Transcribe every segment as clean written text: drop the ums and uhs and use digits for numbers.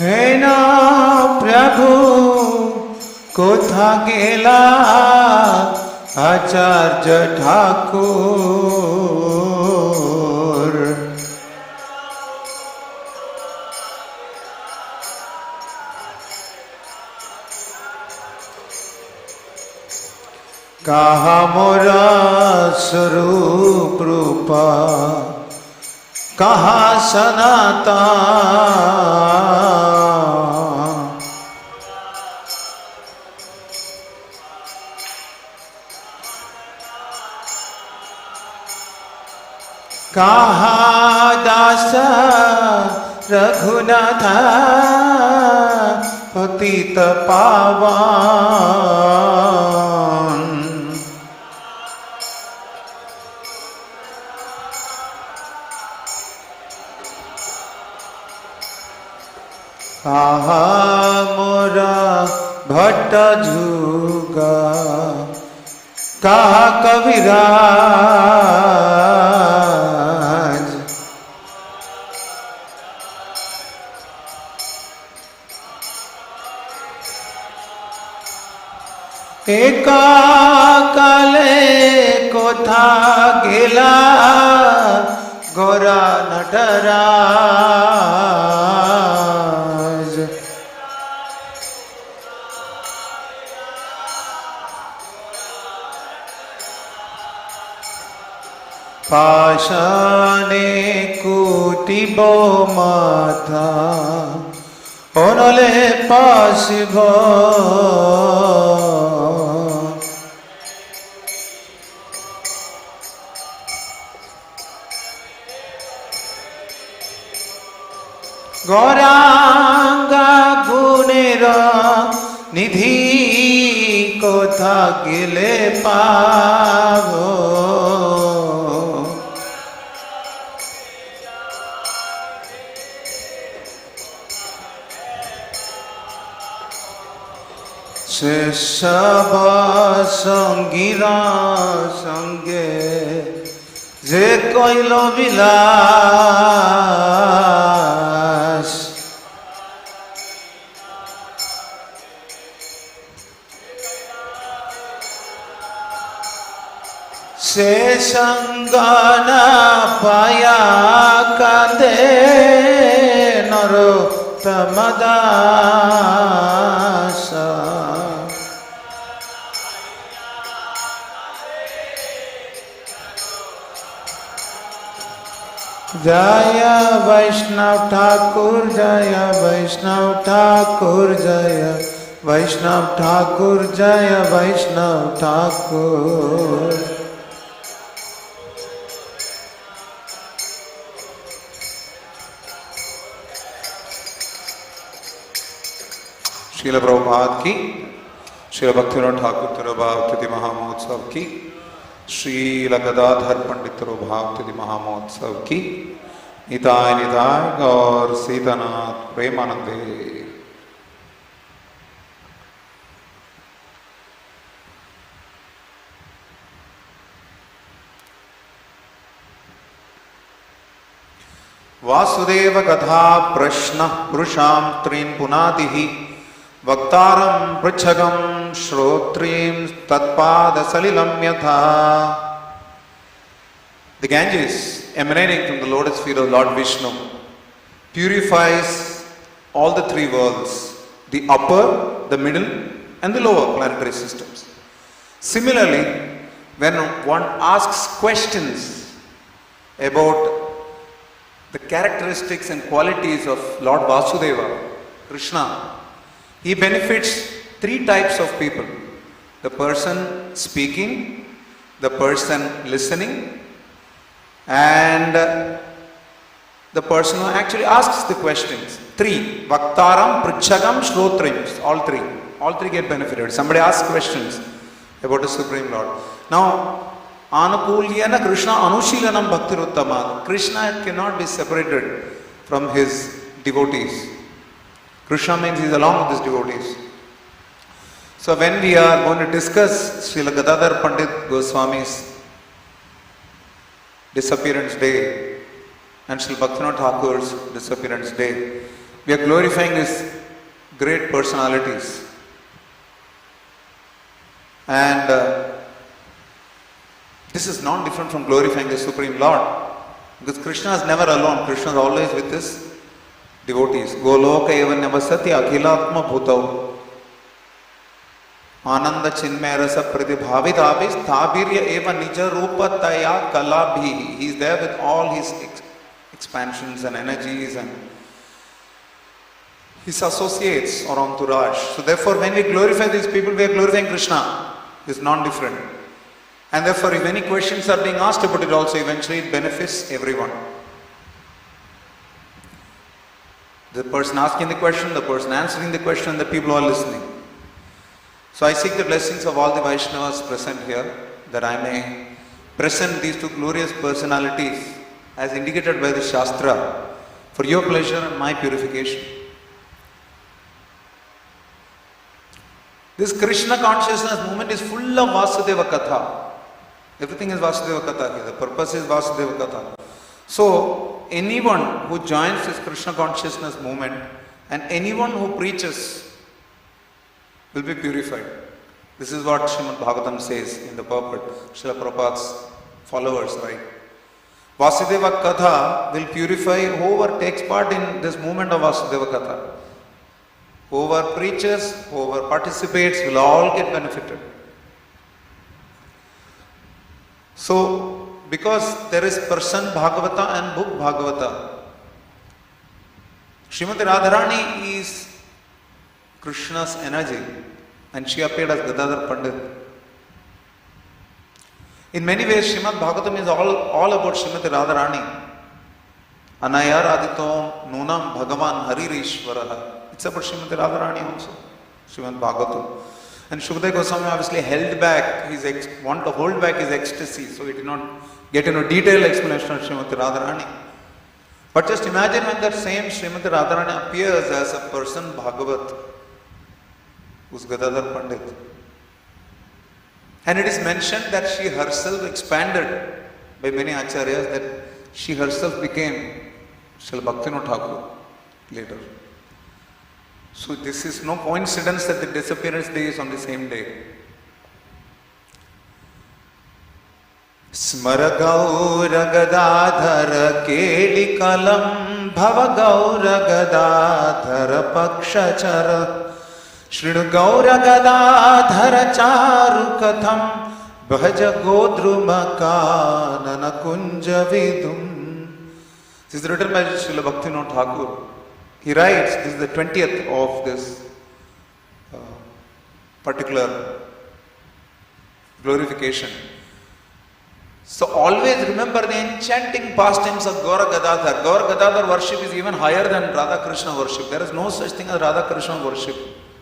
হে না প্রভু কোথা গেলা আচার্য ঠাকুর, কাহা মোরা স্বরূপ রূপা কাহা সনাতন, কাহা দাস রঘুনাথ পতিত পাবন, কাহা মোরা ভট্ট যুগা কাহা কবিরাজ, একা কালে কোথা গেলা গোরা নটরাজ, পাশানে কুটিব মাথা অনলে পাশিব, গৌরাঙ্গা গুণের নিধি কোথা গেলে পাব, সেসব সঙ্গীরা সঙ্গে যে কইল বিলাস, সে সঙ্গ না পায়া কাঁদে নরোত্তম দাস, जय वैष्णव ठाकुर जय वैष्णव ठाकुर जय वैष्णव ठाकुर जय वैष्णव ठाकुर। श्रील प्रभुपाद की, श्रील भक्तिविनोद ठाकुर तिरुभाव तिथि महामहोत्सव की, श्रील गदाधर पंडित तिरुभाव तिथि महामहोत्सव की, निताय निताय गौर सीतानाथ प्रेमानंदे। वासुदेव कथा प्रश्न पुरुषां त्रीन् पुनातिः वक्तारं पृच्छगं श्रोत्रीं तत्पादसलिलं यथा। The Ganges emanating from the lotus feet of Lord Vishnu purifies all the three worlds, the upper, the middle and the lower planetary systems. Similarly, when one asks questions about the characteristics and qualities of Lord Vasudeva, Krishna, he benefits three types of people: the person speaking, the person listening, and the person who actually asks the questions. Three: Vaktaram, Pritchagam, Shrotrim. All three get benefited. Somebody asks questions about the Supreme Lord. Now, Anukulyana Krishna Anushilanam Bhaktiruttama. Krishna cannot be separated from his devotees. Krishna means he is along with his devotees. So when we are going to discuss Srila Gadadhar Pandit Goswami's disappearance day and Srila Bhaktivinoda Thakur's disappearance day, We are glorifying these great personalities. And this is not different from glorifying the Supreme Lord. Because Krishna is never alone. Krishna is always with his devotees. Goloka eva navasati akhilatma bhutau. Ananda chinmaya rasa pratibhavitapi sthabirya eva nija rupataya kalabhi. He is there with all his expansions and energies and his associates or entourage. So therefore when we glorify these people, we are glorifying Krishna. It's non-different. And therefore if any questions are being asked about it also, eventually it benefits everyone. The person asking the question, the person answering the question, the people who are listening. So I seek the blessings of all the Vaishnavas present here, that I may present these two glorious personalities as indicated by the Shastra for your pleasure and my purification. This Krishna consciousness movement is full of Vasudeva Katha. Everything is Vasudeva Katha here. The purpose is Vasudeva Katha. So, anyone who joins this Krishna consciousness movement and anyone who preaches will be purified. This is what Srimad Bhagavatam says in the purport. Srila Prabhupada's followers write. Vasudeva Katha will purify whoever takes part in this movement of Vasudeva Katha. Whoever preaches, whoever participates will all get benefited. So, because there is person Bhagavata and book Bhagavata, Srimati Radharani is Krishna's energy and she appeared as Gadadhar Pandit. In many ways, Srimad Bhagavatam is all about Srimati Radharani. Anayar Aditom Nunam Bhagavan Haririshvaraha. It's about Srimati Radharani also, Srimad Bhagavatam. And Shukadeva Goswami obviously held back want to hold back his ecstasy, so he did not get into detailed explanation of Srimati Radharani. But just imagine when that same Srimati Radharani appears as a person Bhagavat, who's Gadadhar Pandit. And it is mentioned that she herself expanded by many acharyas, that she herself became Srila Bhaktivinoda Thakur later. So this is no coincidence that the disappearance day is on the same day. Smara Gaura Gadadhara Kelikalam Bhava Gaura Gadadhara Pakshachara Shrinu Gaura Gadadhara Charu Katham Bhaja Godruma Kanana Kunja Vidum. This is written by Srila Bhaktivinoda Thakur. He writes, this is the 20th of this particular glorification. So always remember the enchanting pastimes of Gaura Gadadhar. Gaura Gadadhar worship is even higher than Radha Krishna worship. There is no such thing as Radha Krishna worship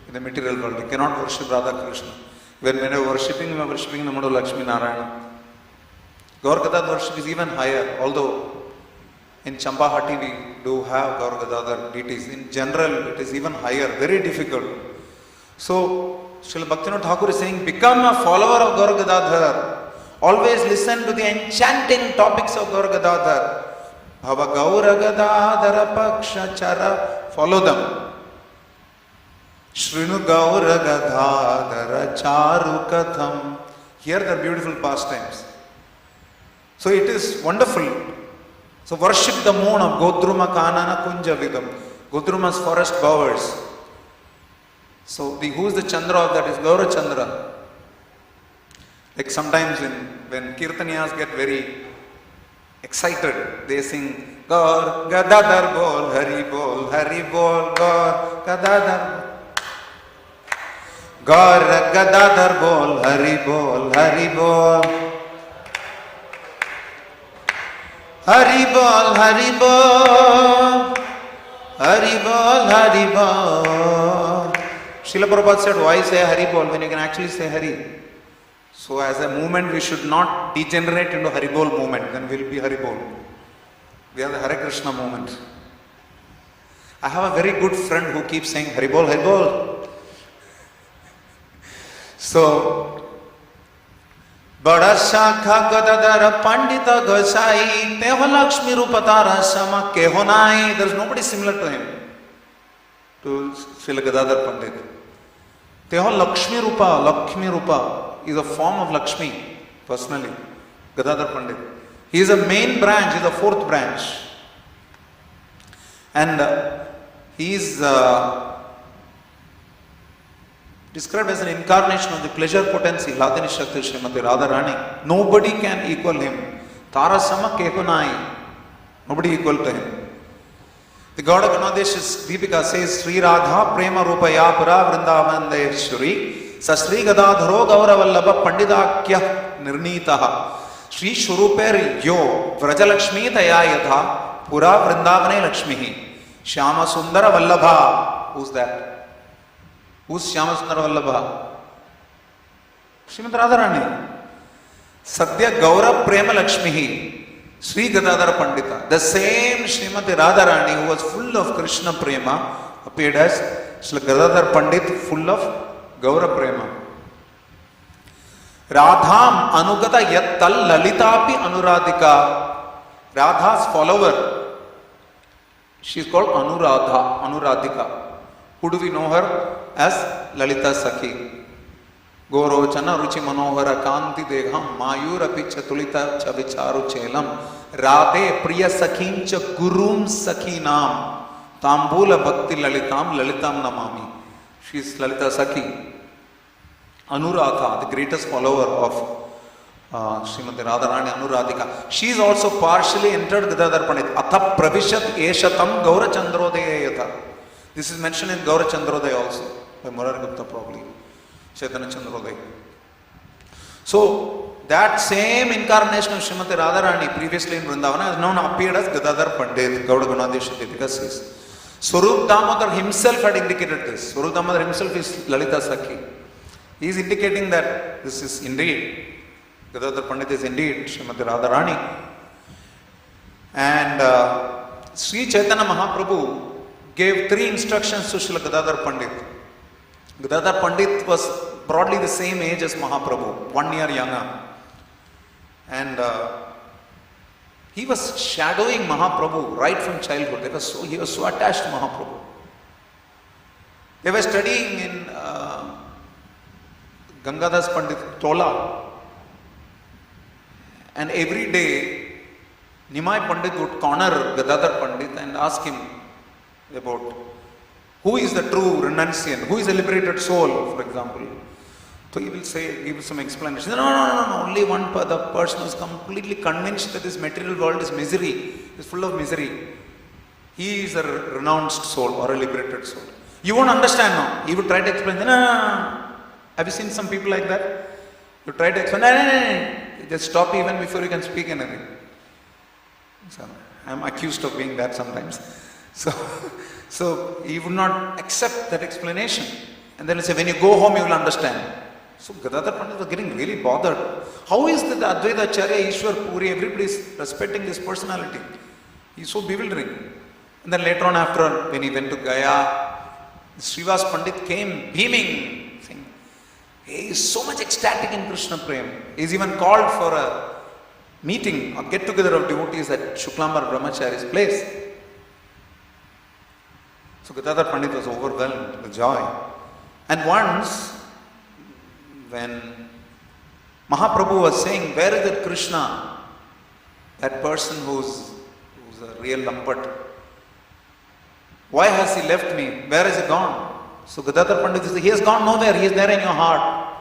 in the material world. You cannot worship Radha Krishna. When we are worshipping the mode of Lakshmi Narayana. Gaura Gadadhar worship is even higher, although in Champahati we do have Gaura Gadadhar deities. In general, it is even higher, very difficult. So, Srila Bhaktivinoda Thakur is saying, become a follower of Gaura Gadadhar. Always listen to the enchanting topics of Gaura Gadadhar. Bhava Gaura Gadadhara Paksha Chara. Follow them. Shrinu Gaura Gadadhara Charu Katham. Here the beautiful pastimes. So it is wonderful. So worship the moon of Godruma Kanana Kunja Vidam. Godruma's forest bowers. So who is the Chandra of that is Gaura Chandra. Like sometimes when Kirtaniyas get very excited, they sing Gaur Gadadhar Bol Hari Bol Hari Bol Gaur Gadadhar Gaur Gadadhar Bol Hari Bol Hari Bol Hari Bol Hari Bol Hari Bol Hari Bol. Srila Prabhupada said, why say Hari Bol when you can actually say Hari? So as a movement we should not degenerate into Hari Bol movement, then we will be Hari Bol. We are the Hare Krishna movement. I have a very good friend who keeps saying Hari Bol, Hari Bol. So, Bada Shakha Gadadhara Pandita Gosai Teho Lakshmi Rupatara Sama Kehonai. There is nobody similar to him. to Srila Gadadhar Pandit. They all Lakshmi Rupa. Lakshmi Rupa is a form of Lakshmi, personally. Gadadhar Pandit. He is a main branch, he is a fourth branch. And he is described as an incarnation of the pleasure potency, Ladini Shakti Srimati Radharani. Nobody can equal him. Tarasama Kekunai. Nobody equal to him. The God of Ganadesh's Deepika says, Sri Radha Prema Rupaya Pura Vrindavandeshwari Sasri Gadadharo Gauravallabha Pandidakya Nirnitaha Sri Shuruper Yo Vrajalakshmi Tayayatha Pura Vrindavane Lakshmihi Shyama Sundara Vallabha. Who's that? Who's Shyama Sundara Vallabha? Srimati Radharani. Sadhya Gaurav Prema Lakshmihi Sri Gadadhar Pandita. The same Srimati Radharani who was full of Krishna Prema appeared as Sri Gadadhar Pandit full of Gaura Prema. Radham Anugata Yattal Lalitapi Anuradhika. Radha's follower, she is called Anuradhika. Who do we know her as? Lalita Sakhi. Goro Chana Ruchi Manohara Kanti Degham Mayura Picha Tulita Chavicharu Chelam Radhe Priya Sakhincha Gurum Sakhinam Tambula Bhakti Lalitam Lalitam Namami. She is Lalita Sakhi. Anuradha, the greatest follower of Srimati Radharani, Anuradhika. She is also partially entered Gadadhar Pandit. Atha Pravishat Eshatam Gaura Chandrodaya. This is mentioned in Gaura Chandrodaya also by Murari Gupta probably. Chaitanya Chandrodaya. So, that same incarnation of Srimati Radharani previously in Vrindavana has now appeared as Gadadhar Pandit. Gauda Ganadesha Deepika says. Swarup Damodar himself had indicated this. Swarup Damodar himself is Lalita Sakhi. He is indicating that this is indeed, Gadadhar Pandit is indeed Srimati Radharani. And Sri Chaitanya Mahaprabhu gave 3 instructions to Srila Gadadhar Pandit. Gadadhar Pandit was broadly the same age as Mahaprabhu, 1 year younger. And he was shadowing Mahaprabhu right from childhood. He was so attached to Mahaprabhu. They were studying in Gangadas Pandit Tola. And every day, Nimai Pandit would corner Gadadhar Pandit and ask him about who is the true renunciant, who is the liberated soul, for example. So he will say, give some explanation. No, only one the person who is completely convinced that this material world is misery, is full of misery. He is a renounced soul or a liberated soul. You won't understand now. He would try to explain. No. Have you seen some people like that? You try to explain. No. Just stop even before you can speak anything. So, I am accused of being that sometimes. So he would not accept that explanation. And then he'll say, when you go home, you will understand. So Gadadhar Pandit was getting really bothered. How is that the Advaita Acharya, Ishwar Puri, everybody is respecting this personality? He's so bewildering. And then later on, after when he went to Gaya, Srivas Pandit came beaming, saying, he is so much ecstatic in Krishna Prem. He is even called for a meeting or get together of devotees at Shuklambar Brahmachari's place. So Gadadhar Pandit was overwhelmed with joy. And once, when Mahaprabhu was saying, where is that Krishna? That person who's a real lampert. Why has he left me? Where has he gone? So Gadadhar Pandit said, he has gone nowhere, he is there in your heart.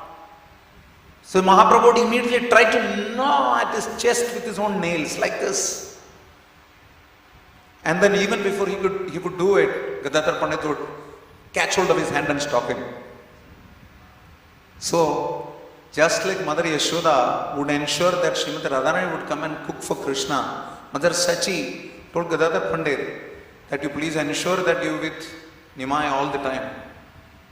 So Mahaprabhu immediately tried to gnaw at his chest with his own nails, like this. And then even before he could do it, Gadadhar Pandit would catch hold of his hand and stop him. So, just like Mother Yashoda would ensure that Srimati Radharani would come and cook for Krishna, Mother Sachi told Gadadhar Pandit that you please ensure that you with Nimai all the time.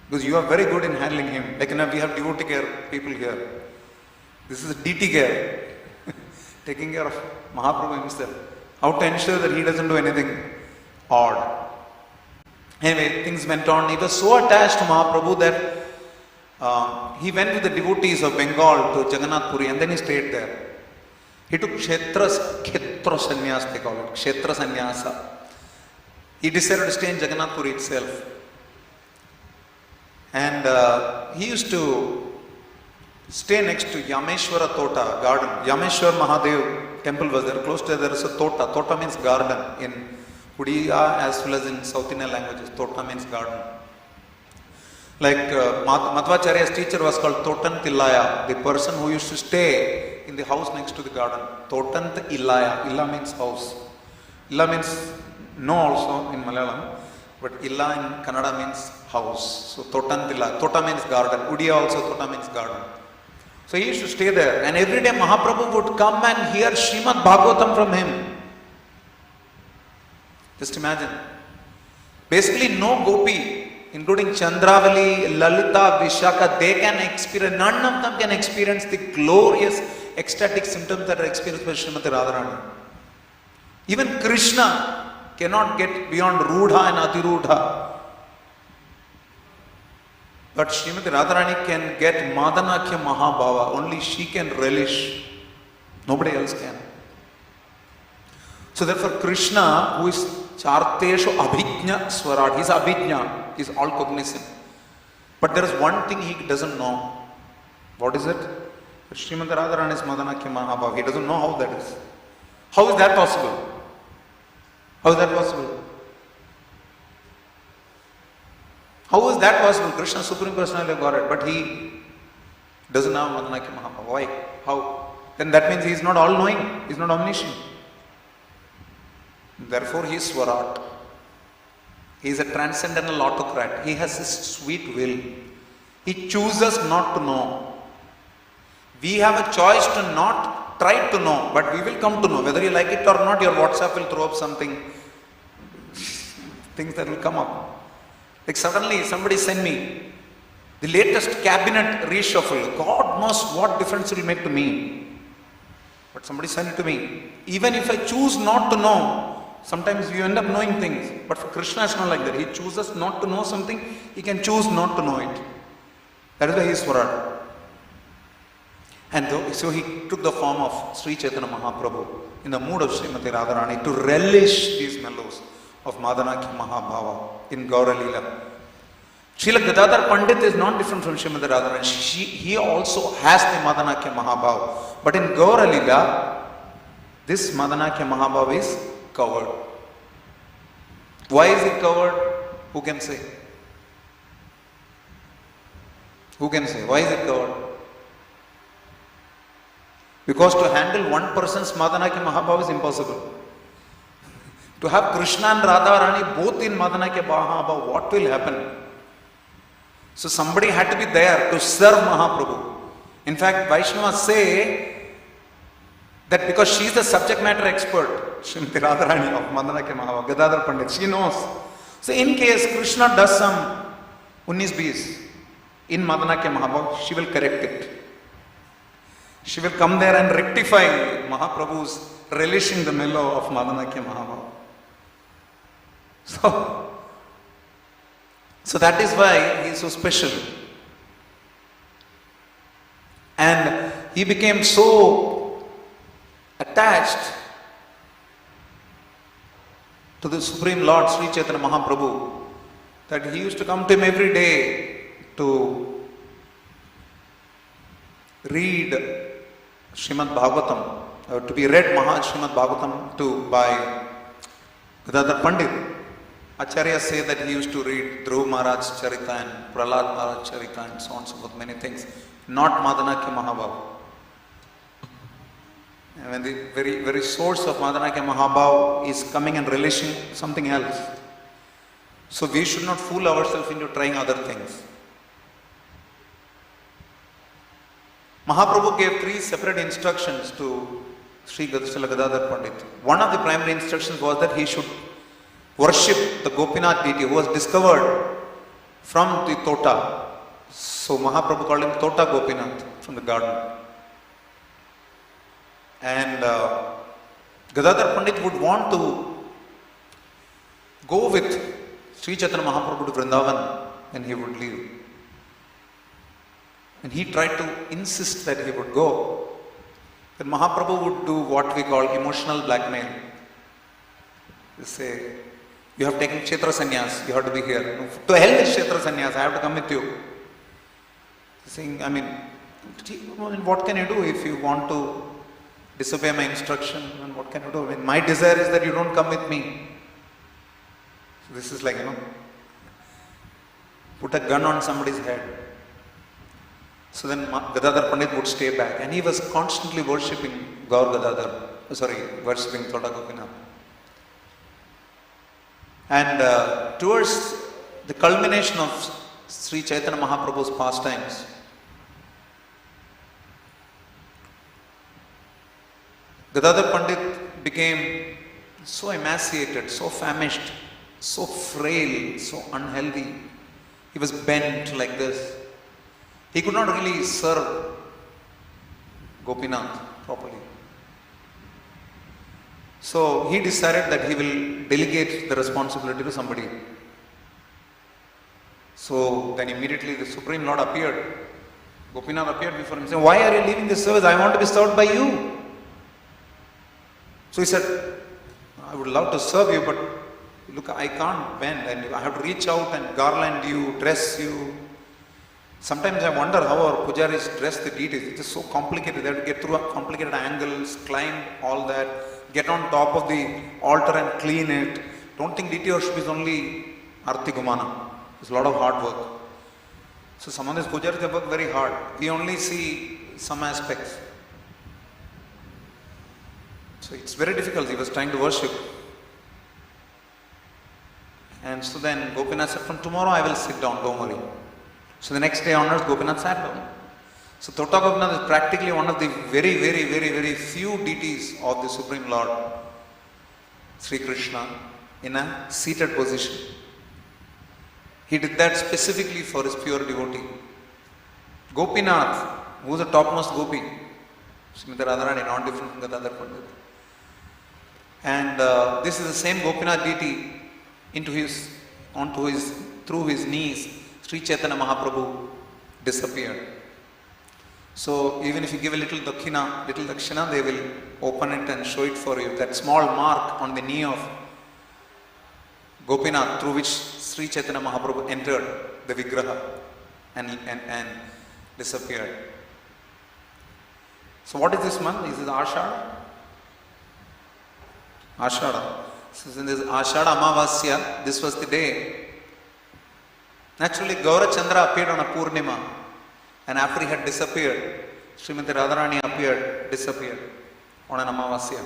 Because you are very good in handling him. Like we have devotee care people here. This is DT care. Taking care of Mahaprabhu himself. How to ensure that he doesn't do anything odd. Anyway, things went on. He was so attached to Mahaprabhu that he went with the devotees of Bengal to Jagannath Puri and then he stayed there. He took Kshetra Sannyasa, they call it. Kshetra Sannyasa. He decided to stay in Jagannath Puri itself. And he used to stay next to Yameshwara Tota garden. Yameshwar Mahadev temple was there. Close to there is a Tota. Tota means garden in Udiya as well as in South Indian languages. Tota means garden. Like Madhvacharya's teacher was called Totant Illaya, the person who used to stay in the house next to the garden. Totant Illaya. Illa means house. Illa means no also in Malayalam, but Illa in Kannada means house. So Totant Illaya. Tota means garden. Udiya also Tota means garden. So he used to stay there, and every day Mahaprabhu would come and hear Srimad Bhagavatam from him. Just imagine. Basically no gopi, including Chandravali, Lalita, Vishaka, they can experience, none of them can experience the glorious ecstatic symptoms that are experienced by Srimati Radharani. Even Krishna cannot get beyond Rudha and Atirudha. But Srimati Radharani can get Madanakya Mahabhava. Only she can relish. Nobody else can. So therefore Krishna, who is Charteshu Abhijna Swarat, he is Abhijna, he is all cognizant. But there is one thing he doesn't know. What is it? Srimati Radharani is Madanakya Mahabhava. He doesn't know how that is. How is that possible? How is that possible? How is that possible? Krishna, Supreme Personality of Godhead, but he doesn't have Madanakya Mahabhava. Why? How? Then that means he is not all-knowing, he is not omniscient. Therefore he is Swarat. He is a transcendental autocrat. He has his sweet will. He chooses not to know. We have a choice to not try to know, but we will come to know. Whether you like it or not, your WhatsApp will throw up something, things that will come up. Like suddenly somebody sent me the latest cabinet reshuffle. God knows what difference it will make to me. But somebody sent it to me. Even if I choose not to know, sometimes you end up knowing things. But for Krishna it's not like that. He chooses not to know something, he can choose not to know it. That is why he is Swarat. And so he took the form of Sri Chaitanya Mahaprabhu in the mood of Srimati Radharani to relish these mellows of Madanakya Mahabhava in Gaura Leela. Srila Gadadhar Pandit is not different from Srimati Radharani. He also has the Madanakya Mahabhava. But in Gaura Leela, this Madanakya Mahabhava is covered. Why is it covered? Who can say? Who can say? Why is it covered? Because to handle one person's Madanakya Mahabhava is impossible. To have Krishna and Radharani both in Madanakya Mahabhava, what will happen? So somebody had to be there to serve Mahaprabhu. In fact, Vaishnavas say that because she is the subject matter expert, Srimati Radharani of Madanakya Mahabhava, Gadadhar Pandit, she knows. So in case Krishna does some 19-20 in Madanakya Mahabhava, she will correct it. She will come there and rectify Mahaprabhu's relishing the mellow of Madanakya Mahabhava. So that is why he is so special. And he became so attached to the Supreme Lord Sri Chaitanya Mahaprabhu that he used to come to him every day to read Srimad Bhagavatam, to be read Srimad Bhagavatam by Gadadhar Pandit. Acharyas say that he used to read Dhruv Maharaj Charita and Prahlad Maharaj Charita and so on and so forth, many things. Not Madanakya Mahabhava. And when the very source of Madanakya Mahabhava is coming and relishing something else. So we should not fool ourselves into trying other things. Mahaprabhu gave 3 separate instructions to Sri Gadadhar Pandit. One of the primary instructions was that he should worship the Gopinath deity who was discovered from the Tota. So Mahaprabhu called him Tota Gopinath from the garden. And Gadadhar Pandit would want to go with Sri Chaitanya Mahaprabhu to Vrindavan when he would leave. And he tried to insist that he would go. Then Mahaprabhu would do what we call emotional blackmail. They say, You have taken Kshetra Sannyas, you have to be here. To hell with Kshetra Sannyas, I have to come with you. Saying, what can you do if you want to disobey my instruction? And what can you do? My desire is that you don't come with me. So this is like, put a gun on somebody's head. So then Gadadhar Pandit would stay back, and he was constantly worshipping worshipping Tota Gopinath. And towards the culmination of Sri Chaitanya Mahaprabhu's pastimes, Gadadhar Pandit became so emaciated, so famished, so frail, so unhealthy. He was bent like this. He could not really serve Gopinath properly. So he decided that he will delegate the responsibility to somebody. So then immediately the Supreme Lord appeared. Gopinath appeared before him, saying, "Why are you leaving this service? I want to be served by you." So he said, "I would love to serve you, but look, I can't bend, and I have to reach out and garland you, dress you." Sometimes I wonder how our pujaris dress the deities. It is so complicated. They have to get through complicated angles, climb all that, get on top of the altar and clean it. Don't think deity worship is only Arti Gumana. It's a lot of hard work. So some of these pujaris, they work very hard. We only see some aspects. So it's very difficult. He was trying to worship. And so then Gopinath said, "From tomorrow I will sit down, don't worry." So the next day onwards, Gopinath sat down. So Tota Gopinath is practically one of the very, very, very, very few deities of the Supreme Lord, Sri Krishna, in a seated position. He did that specifically for his pure devotee. Gopinath, who is the topmost gopi, Srimati Radharani, not different from Gadadhar Pandit. And this is the same Gopinath deity through his knees, Sri Chaitanya Mahaprabhu disappeared. So even if you give a little dakshina, they will open it and show it for you. That small mark on the knee of Gopinath through which Sri Chaitanya Mahaprabhu entered the Vigraha and disappeared. So what is this month? Is it Ashada? Ashada. So in this Ashada Amavasya, this was the day. Naturally, Gaura Chandra appeared on a Purnima, and after he had disappeared, Srimati Radharani disappeared on an Amavasya.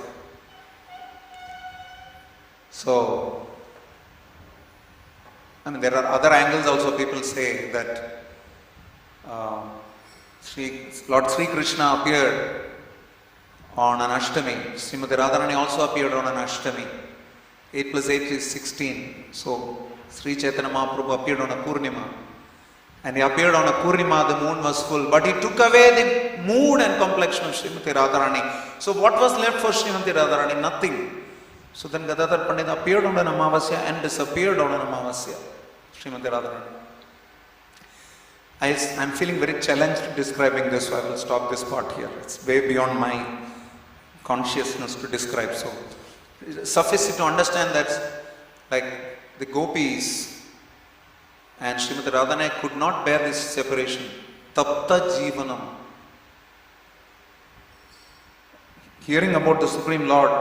So, there are other angles also. People say that Lord Sri Krishna appeared on an Ashtami. Srimati Radharani also appeared on an Ashtami. 8 plus 8 is 16. So, Sri Chaitanya Mahaprabhu appeared on a Purnima. And he appeared on a Purnima, the moon was full. But he took away the mood and complexion of Srimati Radharani. So what was left for Srimati Radharani? Nothing. So then Gadadhar Pandit appeared on an Amavasya and disappeared on an Amavasya. Srimati Radharani. I am feeling very challenged describing this, so I will stop this part here. It's way beyond my consciousness to describe. So suffice it to understand that like the gopis and Srimati Radharani could not bear this separation. Tapta Jivanam. Hearing about the Supreme Lord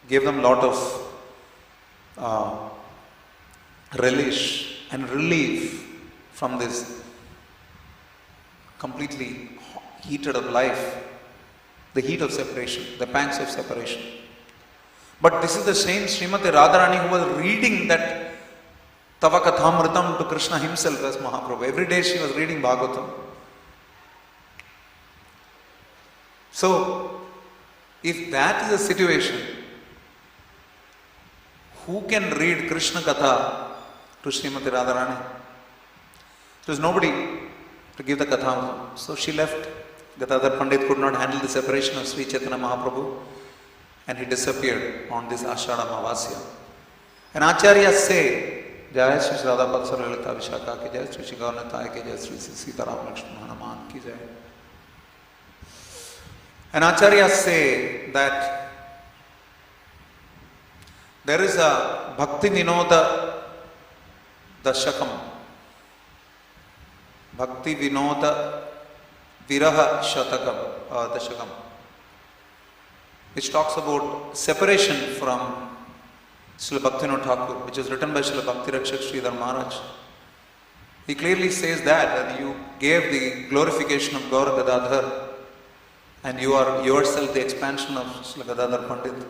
gave them lot of relish and relief from this completely heated of life, the heat of separation, the pangs of separation. But this is the same Srimati Radharani who was reading that Tava Kathamritam to Krishna himself as Mahaprabhu. Every day she was reading Bhagavatam. So, if that is the situation, who can read Krishna Katha to Srimati Radharani? There was nobody to give the Katha. So she left. Gadadhar Pandit could not handle the separation of Sri Chaitanya Mahaprabhu, and he disappeared on this Ashada Amavasya. And Acharyas say, Jai Shri Radha Parthsarthi Vishaka ki Jai, Shri Shri Gauranathaya ki Jai, Shri Sita Ram Lakshmana Hanuman ki Jai. And Acharyas say that There is a Bhakti Vinoda Dashakam. Bhakti Vinoda Viraha Dashakam, which talks about separation from Srila Bhaktivinoda Thakur, which is written by Srila Bhakti Rakshak Sridhar Maharaj. He clearly says that you gave the glorification of Gaura Gadadhar and you are yourself the expansion of Srila Gadadhar Pandit.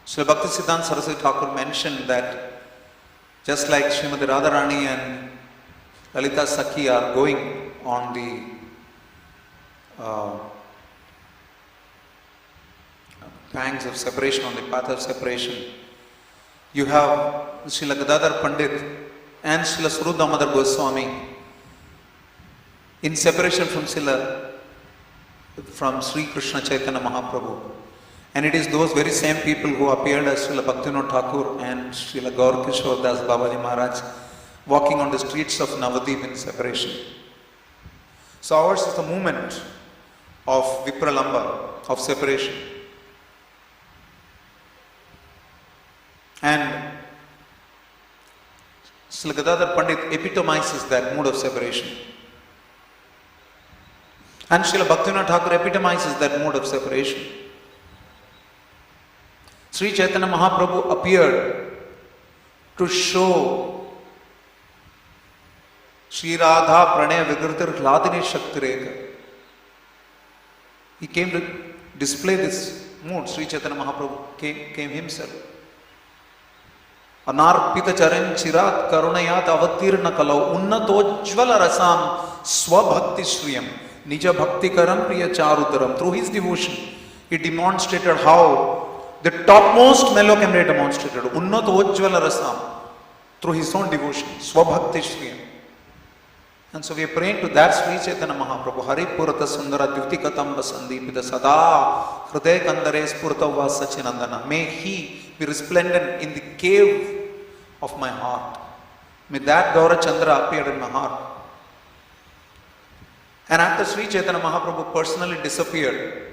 Srila Bhakti Siddhanta Saraswati Thakur mentioned that just like Srimati Radharani and Lalita Sakhi are going on the pangs of separation, on the path of separation, you have Srila Gadadhar Pandit and Srila Swarup Damodar Goswami in separation from Sri Krishna Chaitanya Mahaprabhu. And it is those very same people who appeared as Srila Bhaktivinoda Thakur and Srila Gaur Kishore Das Babaji Maharaj walking on the streets of Navadip in separation. So ours is the movement of Vipralamba, of separation. And Srila Gadadhar Pandit epitomizes that mood of separation. And Srila Bhaktivinoda Thakur epitomizes that mood of separation. Sri Chaitanya Mahaprabhu appeared to show Sri Radha Pranaya Vigritir Hladini Shaktireka. He came to display this mood. Sri Chaitanya Mahaprabhu came himself. Anarpita charan chirat karunayat avatirna kalau unnatojjvala rasam swabhakti shriyam nija bhakti karam priya charutaram. Through his devotion, he demonstrated how the topmost mellow can be demonstrated. Unnatojjvala rasam, through his own devotion, swabhakti shriyam. And so we are praying to that Sri Chaitanya Mahaprabhu. Hari Purata Sundara Dyutikatamba Sandipita Sada Hriday Kandare Spurtava Sachinandana. May he be resplendent in the cave of my heart. May that Gaura Chandra appear in my heart. And after Sri Chaitanya Mahaprabhu personally disappeared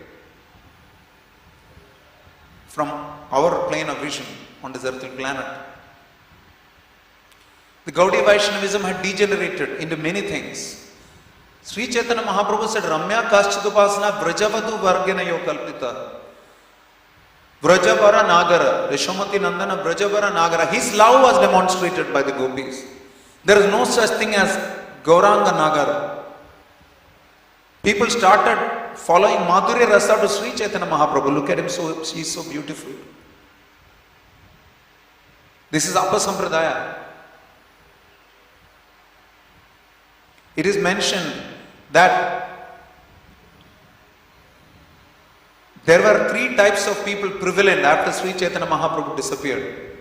from our plane of vision on this earthly planet, the Gaudiya Vaishnavism had degenerated into many things. Sri Chaitanya Mahaprabhu said, Ramya Kaschidupasana Vrajavadu Vargena Yokalpita. Vrajavara Nagara, Rishamati Nandana Vrajavara Nagara. His love was demonstrated by the gopis. There is no such thing as Gauranga Nagar. People started following Madhurya Rasa to Sri Chaitanya Mahaprabhu. Look at him, she is so beautiful. This is Appa Sampradaya. It is mentioned that there were 3 types of people prevalent after Sri Chaitanya Mahaprabhu disappeared.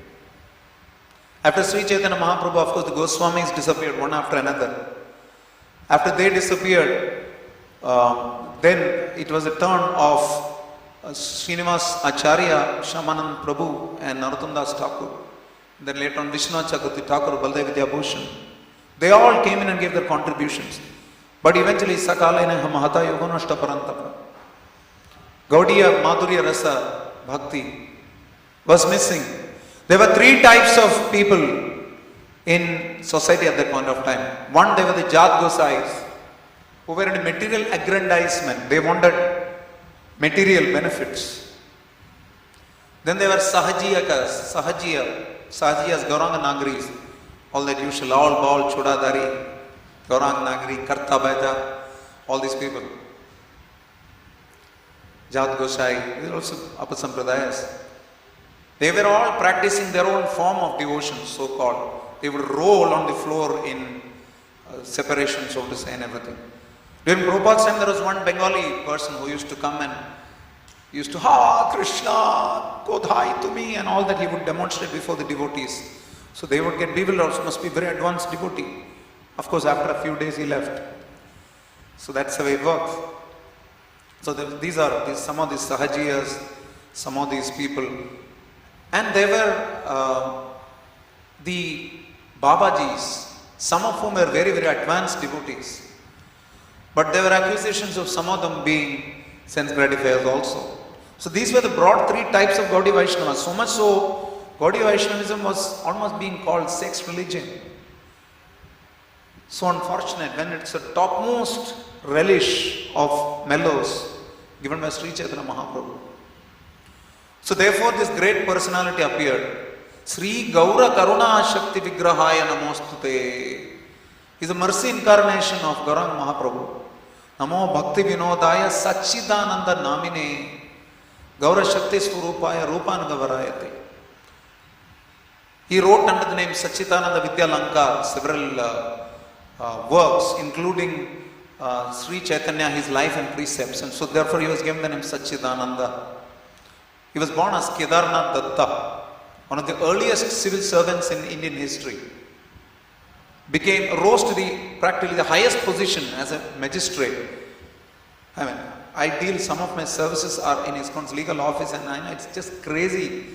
After Sri Chaitanya Mahaprabhu, of course, the Goswamis disappeared one after another. After they disappeared, then it was the turn of Srinivas Acharya, Shamanand Prabhu and Narottam Das Thakur. Then later on Vishwanath Chakravarti Thakur, Baldev Vidya Bhushan. They all came in and gave their contributions. But eventually, Sakalena Mahata Yoganashta Parantapa. Gaudiya Madhurya Rasa Bhakti was missing. There were 3 types of people in society at that point of time. One, they were the Jat Gosais, who were in material aggrandizement. They wanted material benefits. Then there were Sahajiyakas, Sahajiyas, Gauranga Nagaris. All that usual, all ball, Chodadari, Gaurang Nagari, Karta Baita, all these people. Jat Gosai, these are also Appa Sampradayas. They were all practicing their own form of devotion, so called. They would roll on the floor in separation, so to say, and everything. During Prabhupada's time, there was one Bengali person who used to come and used to, Ha Krishna, Kodhai to me, and all that he would demonstrate before the devotees. So they would get bewildered, also must be very advanced devotee. Of course, after a few days he left. So that's the way it works. So these are some of these Sahajiyas, some of these people. And they were the Babajis, some of whom were very, very advanced devotees. But there were accusations of some of them being sense gratifiers also. So these were the broad three types of Gaudiya Vaishnava. So much so, Gaudiya Vaishnavism was almost being called sex religion. So unfortunate when it's a topmost relish of mellows given by Sri Chaitanya Mahaprabhu. So therefore this great personality appeared. Sri Gaura Karuna Shakti Vigrahaya Namostute. He is a mercy incarnation of Gauranga Mahaprabhu. Namo Bhakti Vinodaya Sachidananda Namine Gaura Shakti Svurupaya Rupanagavarayate. He wrote under the name Sachidananda Vidya Lankar several works, including Sri Chaitanya, his life and precepts, and so therefore he was given the name Sachidananda. He was born as Kedarnath Datta, one of the earliest civil servants in Indian history. Rose to practically the highest position as a magistrate. Some of my services are in Iskcon's legal office, and I know it's just crazy.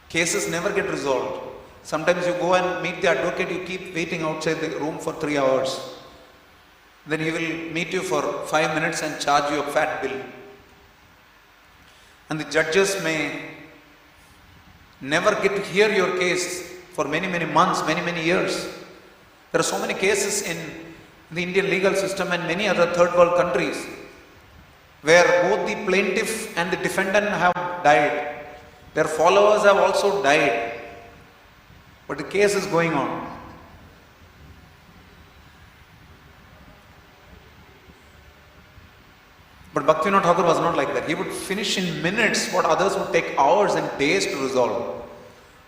Cases never get resolved. Sometimes you go and meet the advocate, you keep waiting outside the room for 3 hours. Then he will meet you for 5 minutes and charge you a fat bill. And the judges may never get to hear your case for many, many months, many, many years. There are so many cases in the Indian legal system and many other third world countries where both the plaintiff and the defendant have died. Their followers have also died. But the case is going on. But Bhaktivinoda Thakur was not like that. He would finish in minutes what others would take hours and days to resolve.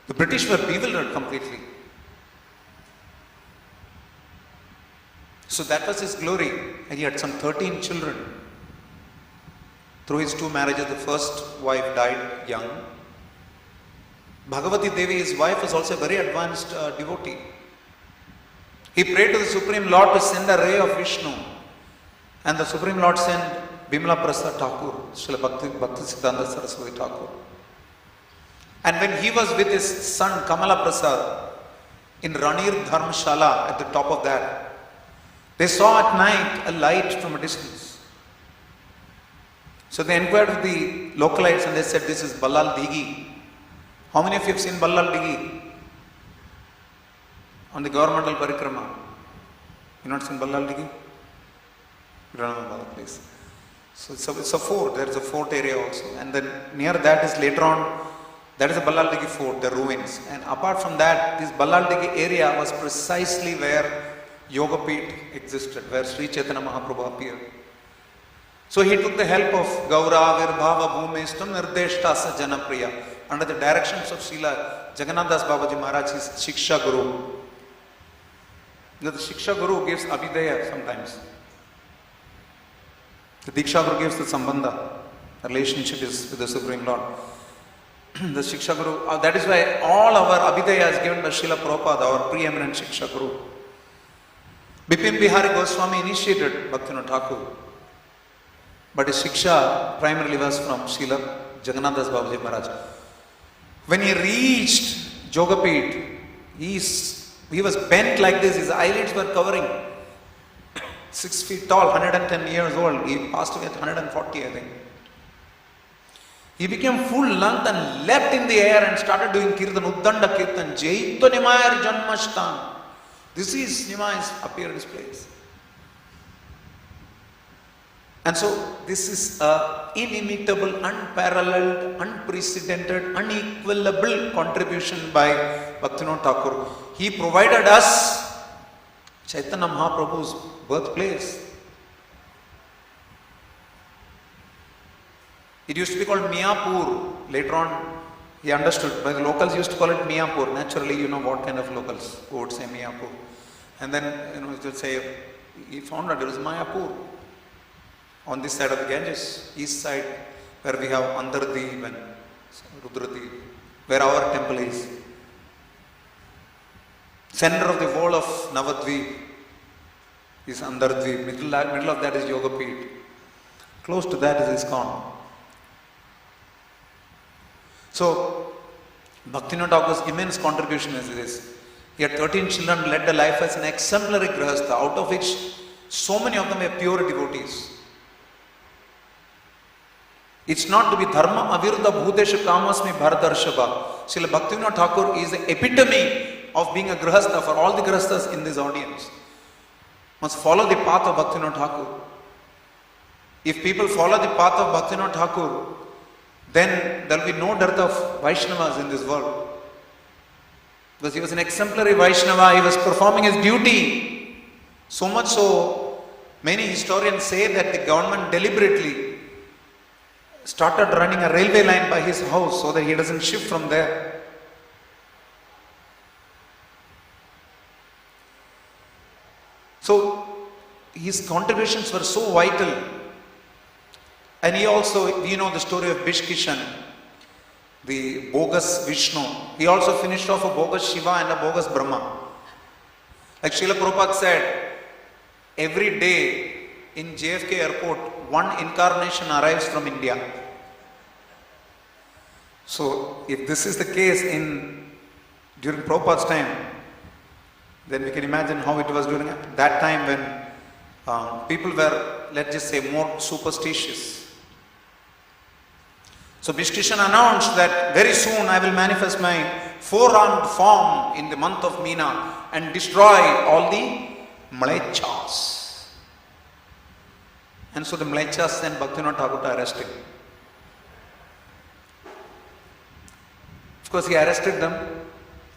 The British were bewildered completely. So that was his glory. And he had some 13 children. Through his 2 marriages, the first wife died young. Bhagavati Devi, his wife, was also a very advanced devotee. He prayed to the Supreme Lord to send a ray of Vishnu. And the Supreme Lord sent Bimala Prasad Thakur, Srila Bhakti Siddhanta Saraswati Thakur. And when he was with his son Kamala Prasad in Ranir Dharmshala at the top of that, they saw at night a light from a distance. So they inquired with the localites and they said, this is Ballal Digi. How many of you have seen Ballal Digi? On the governmental parikrama. You not seen Ballal Digi? You don't know about the place. So it's a fort. There is a fort area also. And then near that is later on, that is a Ballal Digi fort, the ruins. And apart from that, this Ballal Digi area was precisely where Yogapeeth existed, where Sri Chaitanya Mahaprabhu appeared. So he took the help of Gaura, Virbhava, Bhumestam, Nirdeshtasa Janapriya, under the directions of Srila Jagannath Das Babaji Maharaj, his Shiksha Guru. The Shiksha Guru gives Abhidaya sometimes. The Diksha Guru gives the Sambandha. The relationship is with the Supreme Lord. The Shiksha Guru, that is why all our Abhidaya is given by Srila Prabhupada, our preeminent Shiksha Guru. Bipin Bihari Goswami initiated Bhaktivinoda Thakur. But his Shiksha primarily was from Srila Jagannath Das Babaji Maharaj. When he reached Yogapeeth, he was bent like this, his eyelids were covering. 6 feet tall, 110 years old. He passed away at 140, I think. He became full lunged and leapt in the air and started doing Kirtan, Uddanda Kirtan, Jaito Nimayar Janmashtan. This is Nimay's appeared his place. And so this is an inimitable, unparalleled, unprecedented, unequalable contribution by Bhaktivinoda Thakur. He provided us Chaitanya Mahaprabhu's birthplace. It used to be called Miyapur. Later on, he understood. But the locals used to call it Miyapur. Naturally, you know what kind of locals who would say Miyapur. And then, he would say, he found out it was Mayapur. On this side of the Ganges, east side, where we have Andardeep and Rudradeep, where our temple is. Center of the whole of Navadvip is Andardeep. Middle of that is Yogapeeth. Close to that is Iskcon. So, Bhaktivinoda Thakur's immense contribution is this. He had 13 children, led a life as an exemplary grahastha, out of which so many of them were pure devotees. It's not to be dharma aviruddha bhuteshu kamasmi bharatarshava. Srila Bhaktivinoda Thakur is the epitome of being a grihastha for all the grihasthas in this audience. Must follow the path of Bhaktivinoda Thakur. If people follow the path of Bhaktivinoda Thakur, then there will be no dearth of Vaishnavas in this world. Because he was an exemplary Vaishnava, he was performing his duty. So much so, many historians say that the government deliberately started running a railway line by his house so that he doesn't shift from there. So, his contributions were so vital. And he also, you know the story of Bishkishan, the bogus Vishnu. He also finished off a bogus Shiva and a bogus Brahma. Like Srila Prabhupada said, every day in JFK airport, one incarnation arrives from India. So, if this is the case during Prabhupada's time, then we can imagine how it was during that time when people were, let's just say, more superstitious. So Bishkishan announced that very soon I will manifest my four-armed form in the month of Meena and destroy all the Mlechas. And so the Mlechas sent Bhaktivinoda Thakur to arrest him. Of course, he arrested them.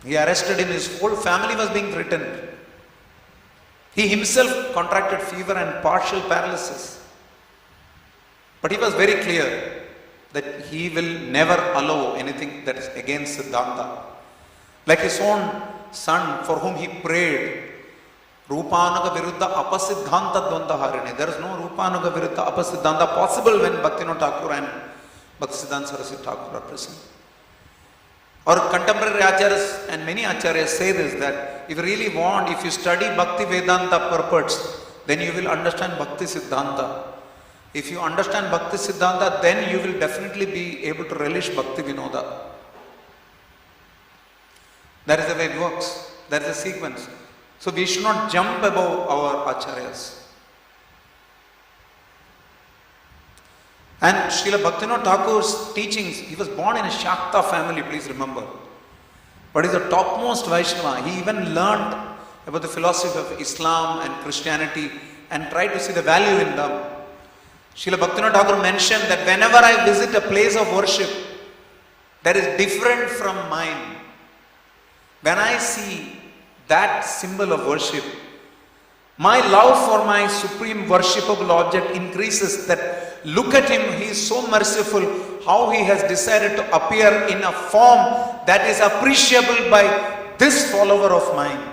He arrested him. His whole family was being threatened. He himself contracted fever and partial paralysis. But he was very clear that he will never allow anything that is against Siddhanta. Like his own son for whom he prayed, Rupanaga Viruddha Apasiddhanta Dvandharine. There is no Rupanaga Viruddha Apasiddhanta possible when Bhaktivinoda Thakur and Bhaktisiddhanta Saraswati Thakur are present. Our contemporary acharyas and many acharyas say this, that if you really want, if you study Bhakti Vedanta purports, then you will understand Bhakti Siddhanta. If you understand Bhakti Siddhanta, then you will definitely be able to relish Bhakti Vinoda. That is the way it works. That is the sequence. So we should not jump above our acharyas. And Srila Bhaktivinoda Thakur's teachings, he was born in a Shakta family, please remember. But he is the topmost Vaishnava. He even learned about the philosophy of Islam and Christianity and tried to see the value in them. Srila Bhaktivinoda Thakur mentioned that whenever I visit a place of worship that is different from mine, when I see that symbol of worship, my love for my supreme worshipable object increases. That look at him, he is so merciful, how he has decided to appear in a form that is appreciable by this follower of mine.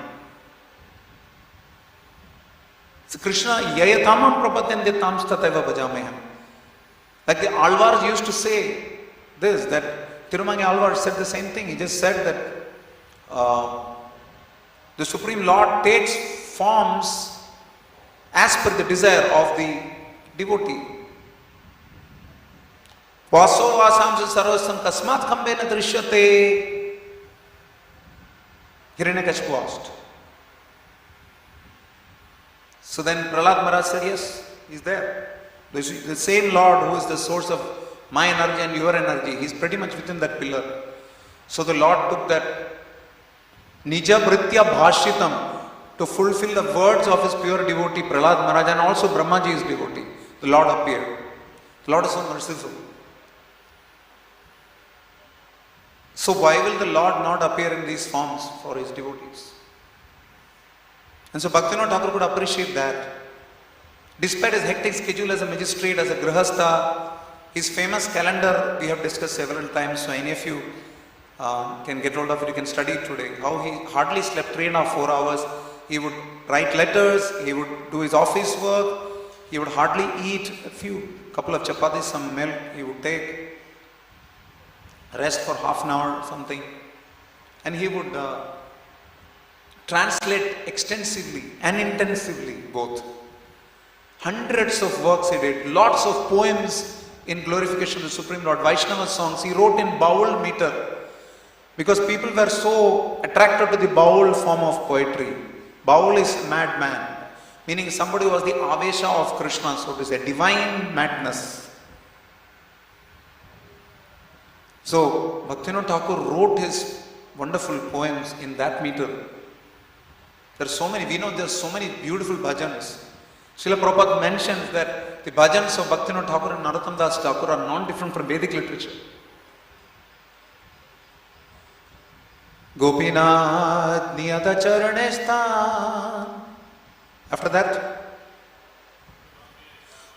So Krishna, yayatamam prapadyante tamstataiva bhajameham. Like the Alvars used to say this, that Tirumangi Alvar said the same thing. He just said that the Supreme Lord takes forms as per the desire of the devotee. Vaso vasamsa sarvasam kasmat khambena drishyate, Hiranyakashipu asked. So then Prahlad Maharaj said, yes, he is there. The same Lord who is the source of my energy and your energy, he is pretty much within that pillar. So the Lord took that Nija Bhritya Bhashitam to fulfill the words of his pure devotee Prahlad Maharaj, and also Brahmaji's devotee. The Lord appeared. The Lord is so merciful. So why will the Lord not appear in these forms for his devotees? And so Bhaktivinoda Thakur could appreciate that. Despite his hectic schedule as a magistrate, as a grihastha, his famous calendar we have discussed several times, so any of you can get hold of it, you can study it today. How he hardly slept 3.5 4 hours. He would write letters, he would do his office work, he would hardly eat couple of chapatis, some milk he would take, rest for half an hour or something, and he would translate extensively and intensively both. Hundreds of works he did, lots of poems in glorification of the Supreme Lord, Vaishnava songs he wrote in Baul meter, because people were so attracted to the Baul form of poetry. Baul is madman, meaning somebody who was the Avesha of Krishna, so it is a divine madness. So Bhaktivinoda Thakur wrote his wonderful poems in that meter. There are so many, we know there are so many beautiful bhajans. Srila Prabhupada mentions that the bhajans of Bhaktivinoda Thakur and Narottam Das Thakur are non-different from Vedic literature. Gopinath Niyata Charanestan. After that,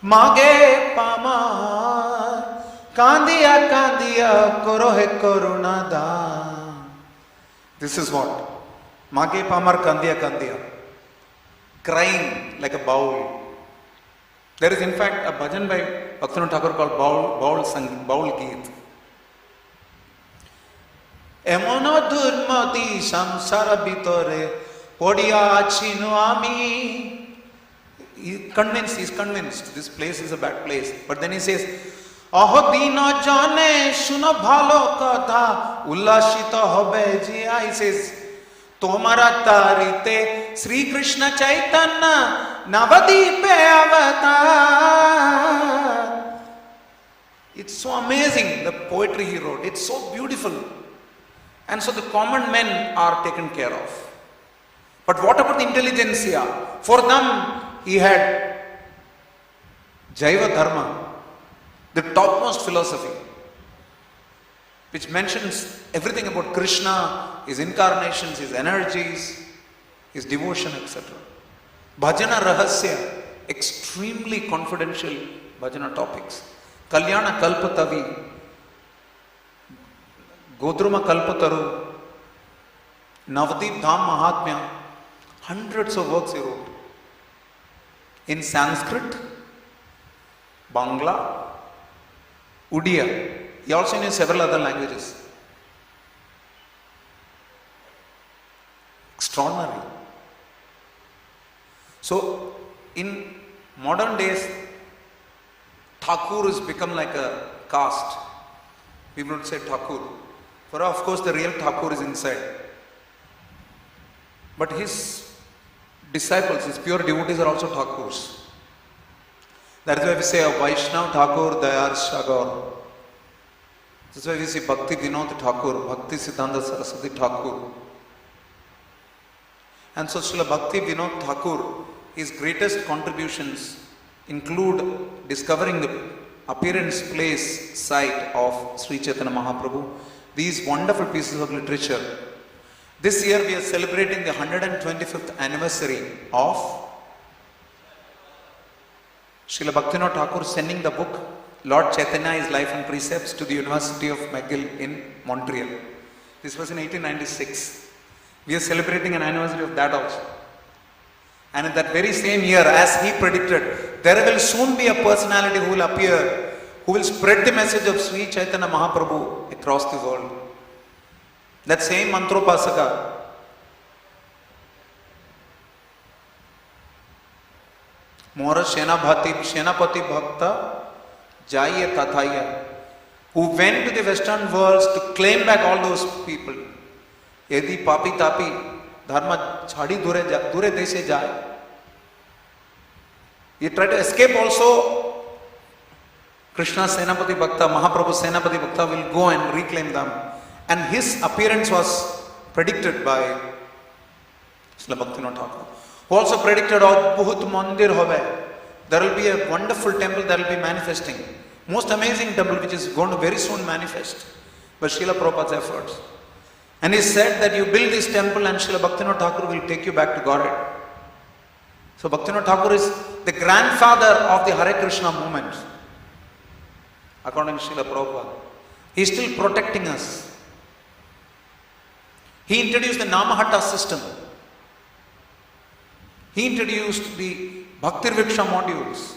Mage Pamar Kandiya Kandiya Korohe Korunada. This is what? Mage Pamar Kandiya Kandiya. Crying like a bowl. There is in fact a bhajan by Bhaktivinoda Thakur called Baul Geet. Emono durmati samsara bitore podiya chinu ami. He's convinced this place is a bad place. But then he says, Aho dino jane shuno bhalo katha ullashita hobe jiya. He says, Tomara tarite Sri Krishna Chaitanya Navadipe avatar. It's so amazing, the poetry he wrote. It's so beautiful. And so the common men are taken care of. But what about the intelligentsia? For them, he had Jaiva Dharma, the topmost philosophy, which mentions everything about Krishna, his incarnations, his energies, his devotion, etc. Bhajana Rahasya, extremely confidential bhajana topics. Kalyana Kalpatavi, Godruma Kalpataru, Navadip Dham Mahatmya, hundreds of works he wrote. In Sanskrit, Bangla, Udiya. He also knew several other languages. Extraordinary. So, in modern days, Thakur has become like a caste. People would say Thakur. For of course, the real Thakur is inside. But his disciples, his pure devotees are also Thakurs. That is why we say a Vaishnav Thakur Dayar Shagor. That's why we see Bhakti Vinod Thakur, Bhakti Siddhanta Saraswati Thakur. And so Srila Bhakti Vinod Thakur, his greatest contributions include discovering the appearance, place, site of Sri Chaitanya Mahaprabhu. These wonderful pieces of literature. This year we are celebrating the 125th anniversary of Srila Bhaktivinoda Thakur sending the book Lord Chaitanya, His Life and Precepts to the University of McGill in Montreal. This was in 1896. We are celebrating an anniversary of that also. And in that very same year, as he predicted, there will soon be a personality who will appear, who will spread the message of Sri Chaitanya Mahaprabhu across the world. That same Mantropasaka, Mora Senapati Bhakta Jaya Tathaya, who went to the Western worlds to claim back all those people. Yedi Papi Tapi Dharma Chadi Dure Deshe Jaya. He tried to escape also. Krishna Senapati Bhakta, Mahaprabhu Senapati Bhakta will go and reclaim them. And his appearance was predicted by Srila Bhaktivinoda Thakur, who also predicted Adbhut Mandir Hobe. There will be a wonderful temple that will be manifesting. Most amazing temple which is going to very soon manifest by Srila Prabhupada's efforts. And he said that you build this temple and Srila Bhaktivinoda Thakur will take you back to Godhead. So Bhaktivinoda Thakur is the grandfather of the Hare Krishna movement, according to Srila Prabhupada. He is still protecting us. He introduced the Namahatta system. He introduced the Bhakti Viksha modules.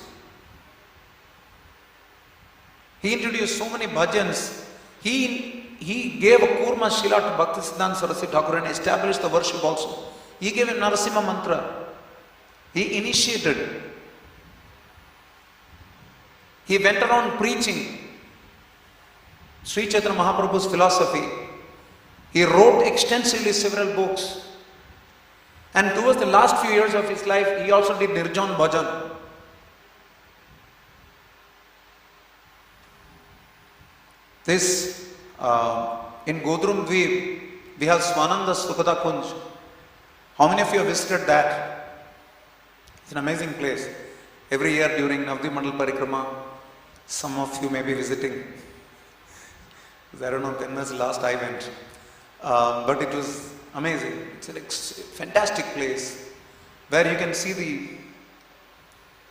He introduced so many bhajans. He gave a Kurma Shila to Bhakti Siddhanta Saraswati Thakur and established the worship also. He gave a Narasimha mantra. He initiated. He went around preaching Sri Chaitanya Mahaprabhu's philosophy. He wrote extensively several books. And towards the last few years of his life, he also did Nirjan Bhajan. This In Godrum Dweep, we have Swananda Sukada Kunj. How many of you have visited that? It's an amazing place. Every year during Navdi Mandal Parikrama, some of you may be visiting. I don't know when was the last I went. But it was amazing. It's a fantastic place where you can see the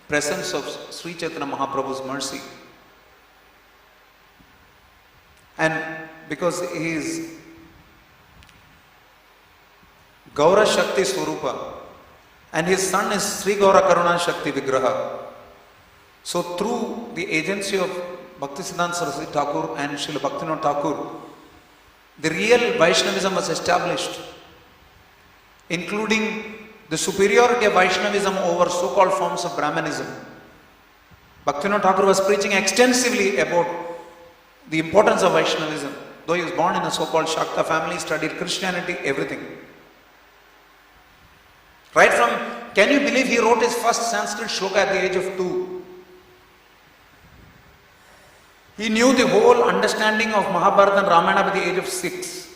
presence of Sri Chaitanya Mahaprabhu's mercy. And because he is Gaura Shakti Swarupa and his son is Sri Gaura Karuna Shakti Vigraha. So through the agency of Bhaktisiddhanta Saraswati Thakur and Srila Bhaktivinoda Thakur, the real Vaishnavism was established, including the superiority of Vaishnavism over so-called forms of Brahmanism. Bhaktivinoda Thakur was preaching extensively about the importance of Vaishnavism. Though he was born in a so-called Shakta family, studied Christianity, everything. Right from, can you believe he wrote his first Sanskrit shloka at the age of 2? He knew the whole understanding of Mahabharata and Ramayana by the age of 6.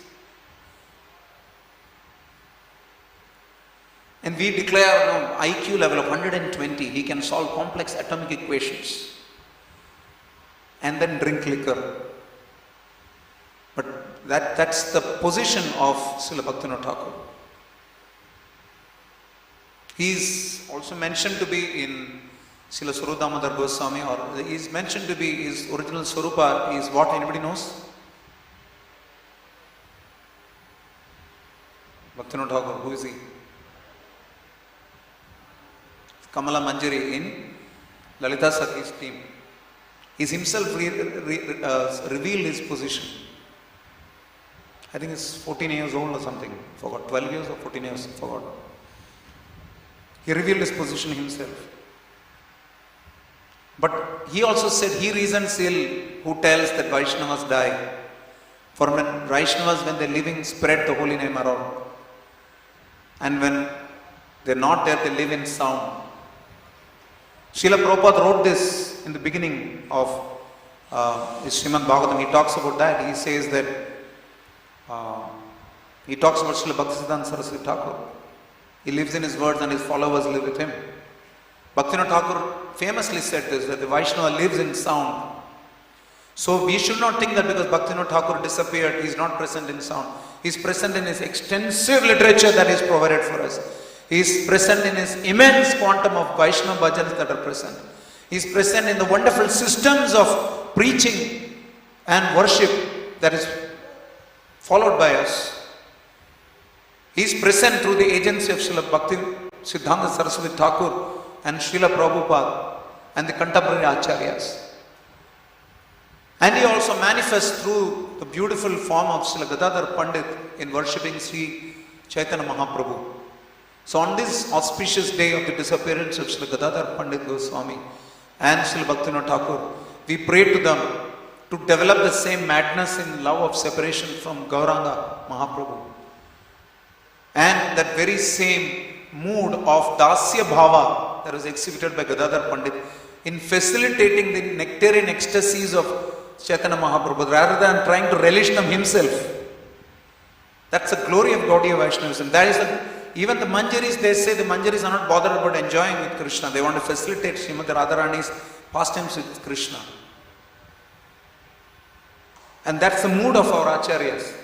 And we declare an IQ level of 120. He can solve complex atomic equations and then drink liquor. But that's the position of Srila Bhaktivinoda Thakur. He is also mentioned to be in Srila Swarup Damodar Goswami, or he is mentioned to be, his original Swarupa is what, anybody knows? Bhaktivinoda Thakur, who is he? Kamala Manjari in Lalita Sakhi's team. He himself revealed his position. I think he's 14 years old or something, forgot, 12 years or 14 years, forgot. He revealed his position himself. But he also said he reasons ill who tells that Vaishnavas die. For when Vaishnavas, when they're living, spread the holy name around. And when they're not there, they live in sound. Srila Prabhupada wrote this in the beginning of his Srimad Bhagavatam. He talks about that. He says that, he talks about Srila Bhaktisiddhanta Saraswati Thakur. He lives in his words and his followers live with him. Bhaktivinoda Thakur famously said this, that the Vaishnava lives in sound. So we should not think that because Bhaktivinoda Thakur disappeared, he is not present in sound. He is present in his extensive literature that is provided for us. He is present in his immense quantum of Vaishnava bhajans that are present. He is present in the wonderful systems of preaching and worship that is followed by us. He is present through the agency of Srila Bhakti Siddhanta Saraswati Thakur and Srila Prabhupada and the contemporary Acharyas. And he also manifests through the beautiful form of Srila Gadadhar Pandit in worshipping Sri Chaitanya Mahaprabhu. So on this auspicious day of the disappearance of Srila Gadadhar Pandit Goswami and Srila Bhaktivinoda Thakur, we pray to them to develop the same madness in love of separation from Gauranga Mahaprabhu. And that very same mood of Dasya Bhava that was exhibited by Gadadhar Pandit in facilitating the nectarian ecstasies of Chaitanya Mahaprabhu rather than trying to relish them himself. That's the glory of Gaudiya Vaishnavism. That is even the Manjaris, they say the Manjaris are not bothered about enjoying with Krishna. They want to facilitate Srimati Radharani's pastimes with Krishna. And that's the mood of our Acharyas.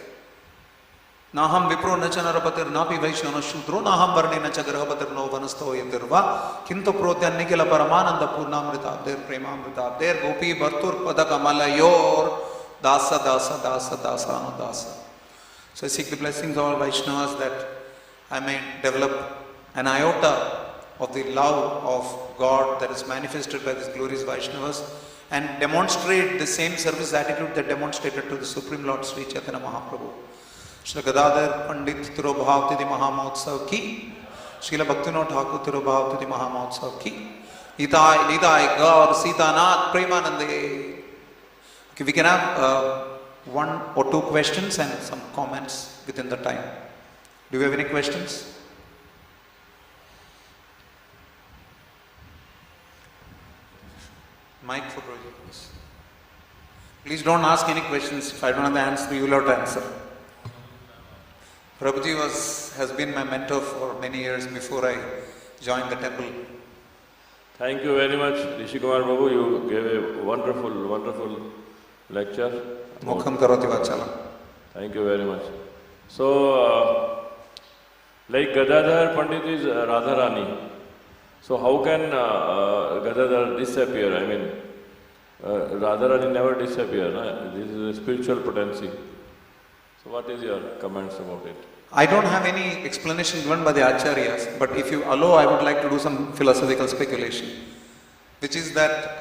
Naham Vipro Nacha Narapatir Napi Vaishyana Shudro Naham Varni Nacha Grahapatir No Vanasto Yadirva Kinto Prodyan Nikila Paramananda Purnamrita Abder Premamrita Abder Gopi Bhartur Padakamala Yor Dasa Dasa Dasa Dasa Anudasa. So I seek the blessings of all Vaishnavas that I may develop an iota of the love of God that is manifested by these glorious Vaishnavas and demonstrate the same service attitude that demonstrated to the Supreme Lord Sri Chaitanya Mahaprabhu. Srila Gadadhar Pandit Tirobhavtidi Mahamotsav ki, Srila Bhaktivinoda Thakur Tirobhavtidi Mahamotsav ki, Nitai, Nitai, Gaur, Sita Nath, Premanande. Okay, we can have one or two questions and some comments within the time. Do you have any questions? Mic for Roger, please. Please don't ask any questions. If I don't have the answer, you will have to answer. Prabhuji has been my mentor for many years before I joined the temple. Thank you very much, Rishi Kumar Prabhu. You gave a wonderful lecture. Mukham karoti vachalam. Thank you very much. So, like Gadadhar Pandit is Radharani. So how can Gadadhar disappear? I mean, Radharani never disappear. No? This is a spiritual potency. So what is your comments about it? I don't have any explanation given by the Acharyas, but if you allow, I would like to do some philosophical speculation, which is that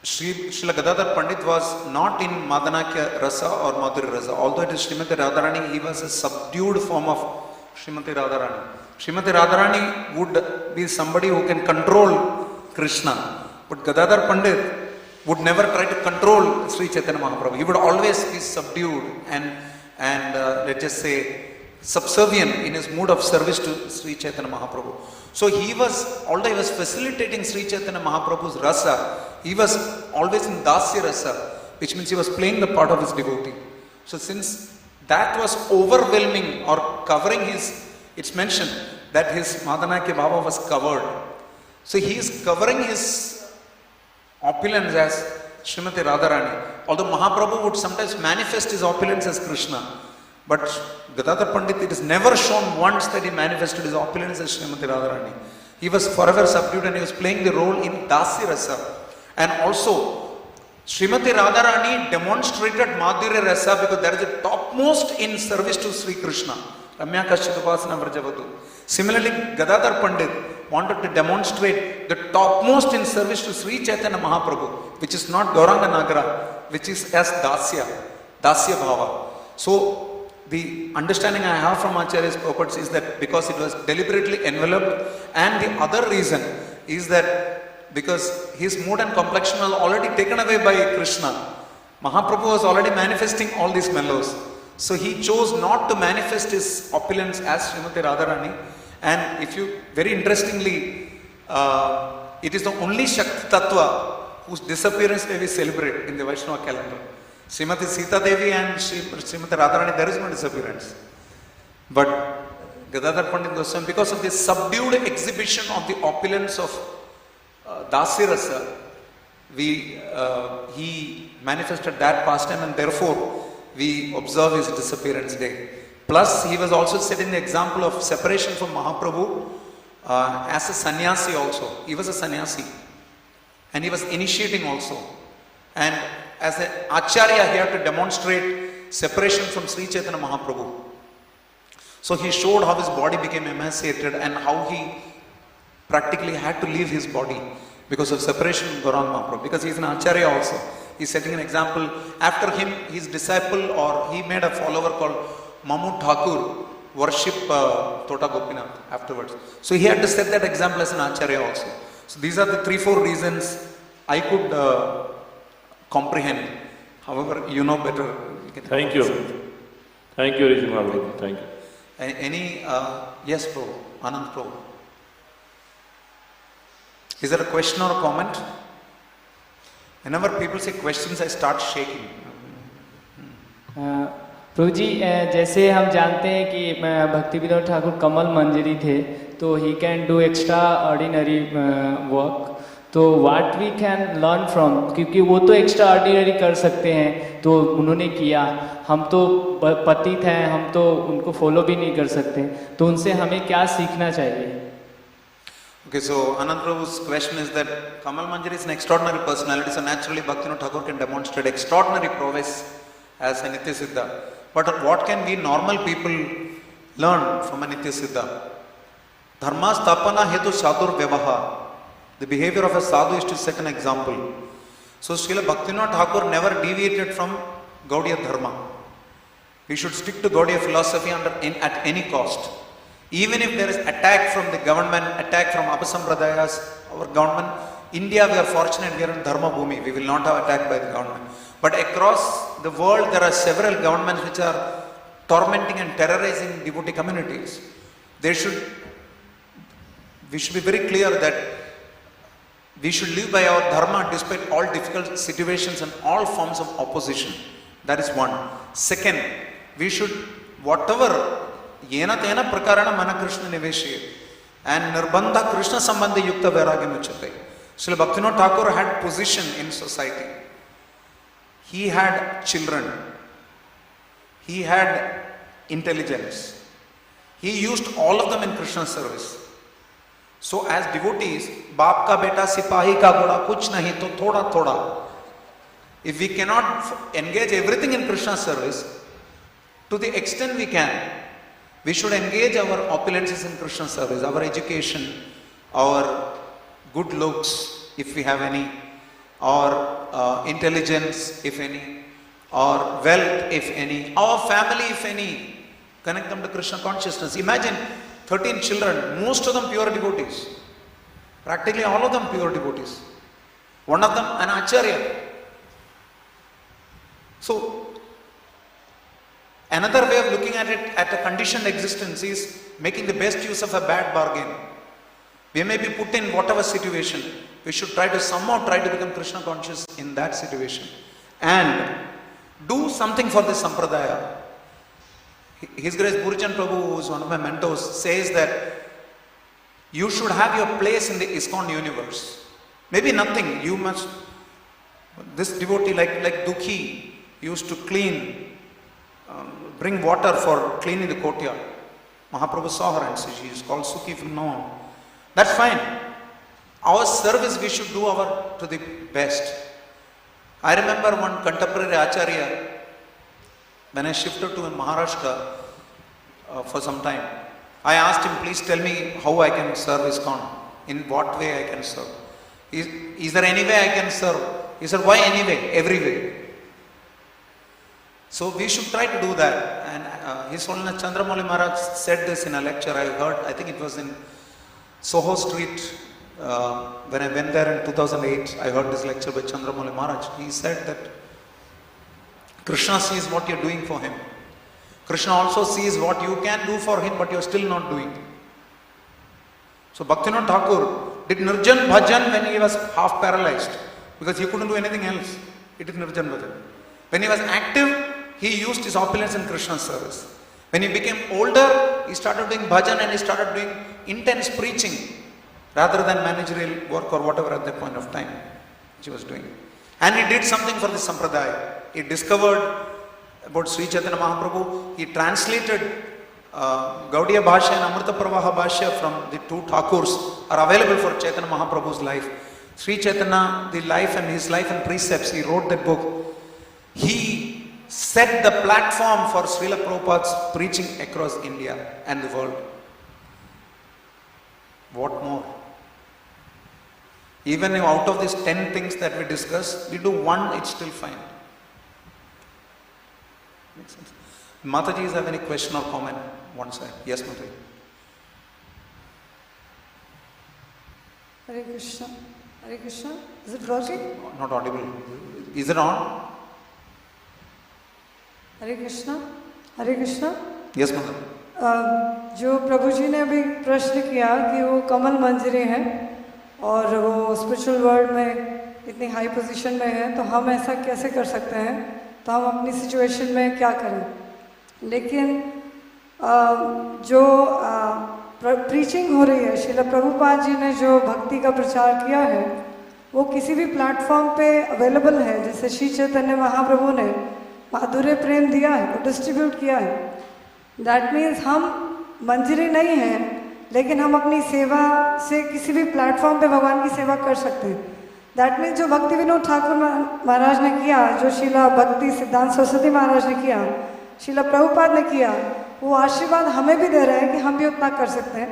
Srila Gadadhar Pandit was not in Madanakya Rasa or Madhurya Rasa. Although it is Srimati Radharani, he was a subdued form of Srimati Radharani. Srimati Radharani would be somebody who can control Krishna, but Gadadhar Pandit would never try to control Sri Chaitanya Mahaprabhu. He would always be subdued and let's just say subservient in his mood of service to Sri Chaitanya Mahaprabhu. So although he was facilitating Sri Chaitanya Mahaprabhu's rasa, he was always in Dasya rasa, which means he was playing the part of his devotee. So since that was overwhelming or covering it's mentioned that his Madanakya Bhava was covered. So he is covering his opulence as Srimati Radharani. Although Mahaprabhu would sometimes manifest his opulence as Krishna, but Gadadhar Pandit, it is never shown once that he manifested his opulence as Srimati Radharani. He was forever subdued and he was playing the role in Dasi Rasa. And also, Srimati Radharani demonstrated Madhurya Rasa because that is the topmost in service to Sri Krishna. Ramya Kasyapasana Vrajavadu. Similarly, Gadadhar Pandit wanted to demonstrate the topmost in service to Sri Chaitanya Mahaprabhu, which is not Gauranga Nagara, which is as Dasya Bhava. So, the understanding I have from Acharya's purports is that because it was deliberately enveloped, and the other reason is that because his mood and complexion was already taken away by Krishna, Mahaprabhu was already manifesting all these mellows. So he chose not to manifest his opulence as Srimati Radharani. And if you, very interestingly, it is the only Shakti Tattva whose disappearance day we celebrate in the Vaishnava calendar. Srimati Sita Devi and Srimati Radharani, there is no disappearance. But Gadadhar Pandit Goswami, because of this subdued exhibition of the opulence of Dasi Rasa, he manifested that pastime, and therefore we observe his disappearance day. Plus, he was also setting the example of separation from Mahaprabhu as a sannyasi also. He was a sannyasi. And he was initiating also. And as an acharya, he had to demonstrate separation from Sri Chaitanya Mahaprabhu. So he showed how his body became emaciated and how he practically had to leave his body because of separation from Gauranga Mahaprabhu. Because he is an acharya also. He is setting an example. After him, his disciple, or he made a follower called Mamu Thakur, worship Tota Gopinath afterwards. So he had to set that example as an acharya also. So these are the 3-4 reasons I could comprehend. However, you know better. Thank you. Thank you, Rishi Mahaprabhu. Thank you. Any, yes, Prabhu, Anand Prabhu. Is there a question or a comment? Whenever people say questions, I start shaking. प्रभु जी, जैसे हम जानते हैं कि भक्ति विनोद ठाकुर कमल मंजरी थे, तो he can do extraordinary work. तो what we can learn from, क्योंकि वो तो एक्स्ट्रा ऑर्डिनरी कर सकते हैं, तो उन्होंने किया. हम तो पतित हैं, हम तो उनको फॉलो भी नहीं कर सकते, तो उनसे हमें क्या सीखना चाहिए? Okay, so Anand Prabhu's question is that Kamal Manjari is an extraordinary personality, so naturally Bhaktivinoda Thakur can demonstrate extraordinary prowess as a Nitya Siddha. But what can we normal people learn from a Nitya Siddha? Dharma stapana hetu sadhur vyavaha. The behavior of a sadhu is to set an example. So Srila Bhaktivinoda Thakur never deviated from Gaudiya Dharma. We should stick to Gaudiya philosophy at any cost. Even if there is attack from the government, attack from Apasampradayas, our government, India, we are fortunate, we are in Dharma Bhumi, we will not have attacked by the government. But across the world, there are several governments which are tormenting and terrorizing devotee communities. We should be very clear that We should live by our dharma despite all difficult situations and all forms of opposition. That is one. Second, we should, whatever, yena tena prakarana mana Krishna niveshye, and nirbandha Krishna sambandhi yukta vairagyam uchate. Srila Bhaktivinoda Thakur had position in society. He had children. He had intelligence. He used all of them in Krishna's service. So as devotees, बाप का बेटा सिपाही का घोड़ा कुछ नहीं तो थोड़ा थोड़ा. If we cannot engage everything in Krishna's service, to the extent we can, we should engage our opulences in Krishna's service, our education, our good looks, if we have any, or intelligence, if any, or wealth, if any, our family, if any. Connect them to Krishna consciousness. Imagine 13 children, most of them pure devotees. Practically all of them pure devotees. One of them an acharya. So, another way of looking at it, at a conditioned existence, is making the best use of a bad bargain. We may be put in whatever situation, we should somehow try to become Krishna conscious in that situation. And do something for this sampradaya. His Grace Burjan Prabhu, who is one of my mentors, says that you should have your place in the Iskcon universe. Maybe nothing, you must, this devotee like Dukhi used to clean, bring water for cleaning the courtyard. Mahaprabhu saw her and said, she is called Sukhi from now on. That's fine. Our service we should do to the best. I remember one contemporary acharya, when I shifted to Maharashtra for some time, I asked him, please tell me how I can serve Iskcon, in what way I can serve. Is there any way I can serve? He said, why any way? Every way. So we should try to do that. And His Holiness Chandramouli Maharaj said this in a lecture I heard, I think it was in Soho Street, when I went there in 2008, I heard this lecture by Chandramouli Maharaj. He said that Krishna sees what you're doing for him. Krishna also sees what you can do for him, but you're still not doing. So Bhaktivinoda Thakur did Nirjan Bhajan when he was half paralyzed, because he couldn't do anything else. He did Nirjan Bhajan. When he was active, he used his opulence in Krishna's service. When he became older, he started doing bhajan and he started doing intense preaching rather than managerial work or whatever at that point of time which he was doing. And he did something for this sampradaya. He discovered about Sri Chaitanya Mahaprabhu. He translated Gaudiya Bhashya and Amrita Pravaha Bhashya from the two Thakurs are available for Chaitanya Mahaprabhu's life. Sri Chaitanya, the life and his life and precepts, he wrote that book. He set the platform for Srila Prabhupada's preaching across India and the world. What more? Even if out of these 10 things that we discuss, we do one, it's still fine. Makes sense? Mataji, have any question or comment? One side. Yes, Mataji. Hare Krishna. Hare Krishna. Is it working? Not audible. Is it on? Hare Krishna. Hare Krishna. Yes madam. जो प्रभु जी ने अभी प्रश्न किया कि वो कमल मंजरी हैं और वो स्पिरिचुअल वर्ल्ड में इतनी हाई पोजीशन में है, तो हम ऐसा कैसे कर सकते हैं, तो हम अपनी सिचुएशन में क्या करें. लेकिन जो प्रीचिंग हो रही है, श्रील प्रभुपाद जी ने जो भक्ति का प्रचार किया है वो किसी भी प्लेटफॉर्म पे अवेलेबल है. जैसे श्री चैतन्य महाप्रभु ने माधुर्य प्रेम दिया है, वो डिस्ट्रीब्यूट किया है. दैट मीन्स हम मंजरी नहीं हैं, लेकिन हम अपनी सेवा से किसी भी प्लेटफॉर्म पे भगवान की सेवा कर सकते हैं. दैट मीन्स जो भक्ति विनोद ठाकुर महाराज ने किया, जो शिला भक्ति सिद्धांत सरस्वती महाराज ने किया, शिला प्रभुपाद ने किया, वो आशीर्वाद हमें भी दे रहे हैं कि हम भी उतना कर सकते हैं.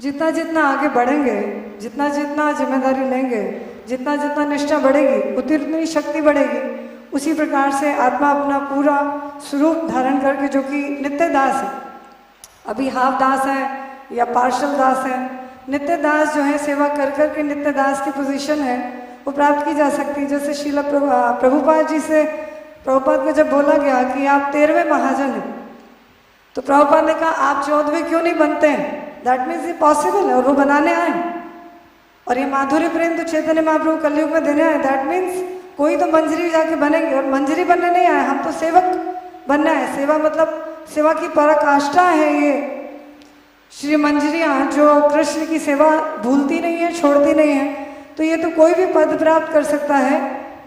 जितना जितना आगे बढ़ेंगे, जितना जितना जिम्मेदारी लेंगे, जितना जितना निष्ठा बढ़ेगी, उतनी उतनी शक्ति बढ़ेगी. उसी प्रकार से आत्मा अपना पूरा स्वरूप धारण करके, जो कि नित्य दास है, अभी हाफ दास है या पार्शल दास है, नित्य दास जो है सेवा कर कर के नित्य दास की पोजीशन है वो प्राप्त की जा सकती है. जैसे श्रील प्रभुपाद जी से प्रभुपाद को जब बोला गया कि आप 13वें महाजन हैं, तो प्रभुपाद ने कहा आप 14वें क्यों नहीं बनते हैं. दैट मीन्स ये पॉसिबल है और वो बनाने आए. और ये माधुर्य प्रेम तो चैतन्य महाप्रभु कलयुग में देने आए, दैट मीन्स कोई तो मंजरी जाके बनेंगे, और मंजरी बनने नहीं आए, हम तो सेवक बनना है। सेवा मतलब सेवा की पराकाष्ठा है ये श्री मंजरियाँ, जो कृष्ण की सेवा भूलती नहीं है, छोड़ती नहीं है। तो ये तो कोई भी पद प्राप्त कर सकता है,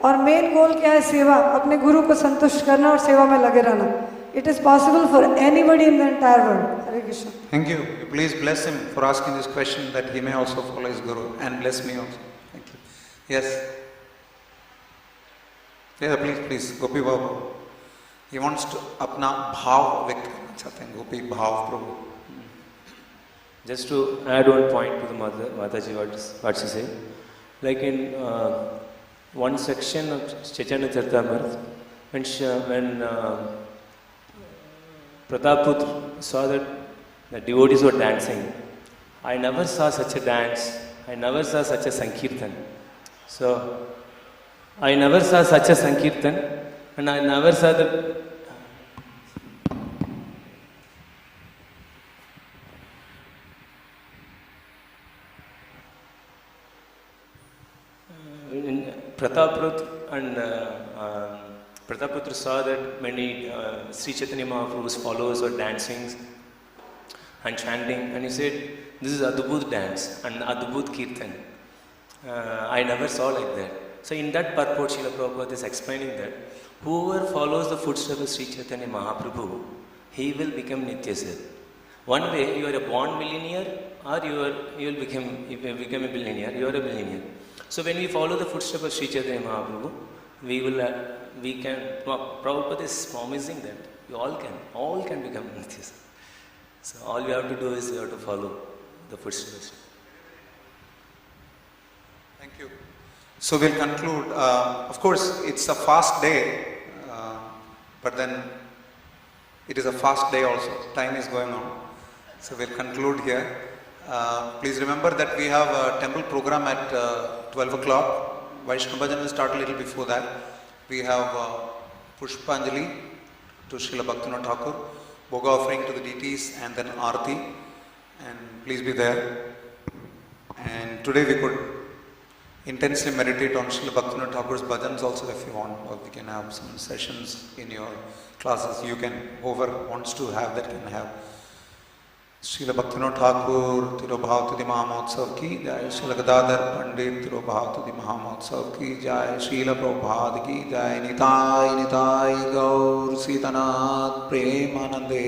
और मेन गोल क्या है? सेवा, अपने गुरु को संतुष्ट करना और सेवा में लगे रहना। It is possible for anybody in the entire world. Hare Krishna. Thank you. Please bless him for asking this question, that he may also follow his guru, and bless me also. Thank you. Yes. Yeah, please. Gopi Babu. He wants to अपना भाव व्यक्त करना चाहते हैं. गोपी भाव प्रभु. Just to add one point to the Mataji what she said, like in one section of Chaitanya Charitamrita, when Prataputra saw that the devotees were dancing, I never saw such a dance, I never saw such a Sankirtan. So, I never saw such a Sankirtan, and I never saw the Prataputra saw that many Sri Chaitanya Mahaprabhu's followers were dancing and chanting, and he said, "This is Adbhut dance and Adbhut Kirtan. I never saw like that." So in that purport, Srila Prabhupada is explaining that whoever follows the footsteps of Sri Chaitanya Mahaprabhu, he will become Nityasir. One way you are a born millionaire, or you will become a billionaire. You are a billionaire. So when we follow the footsteps of Sri Chaitanya Mahaprabhu, we can. Prabhupada is promising that we all can become Nityas. So all we have to do is we have to follow the footsteps. Thank you. So we'll conclude. Of course, it's a fast day, but then it is a fast day also. Time is going on. So we'll conclude here. Please remember that we have a temple program at 12 o'clock. Vaishnava Bhajan will start a little before that. We have Pushpanjali to Srila Bhaktivinoda Thakur, Bhoga offering to the deities, and then Aarti. And please be there. And today we could intensely meditate on Srila Bhaktivinoda Thakur's bhajans also if you want, or we can have some sessions in your classes. You can, whoever wants to have that can have. Srila Bhaktivinoda Thakur Tirobhav Tudi Mahamotsav ki jai, Srila Gadadhar Pandit Tirobhav Tudi Mahamotsav ki jai, Srila Prabhupada ki jai, Nitai Nitai Gaur Sitanath Premanande.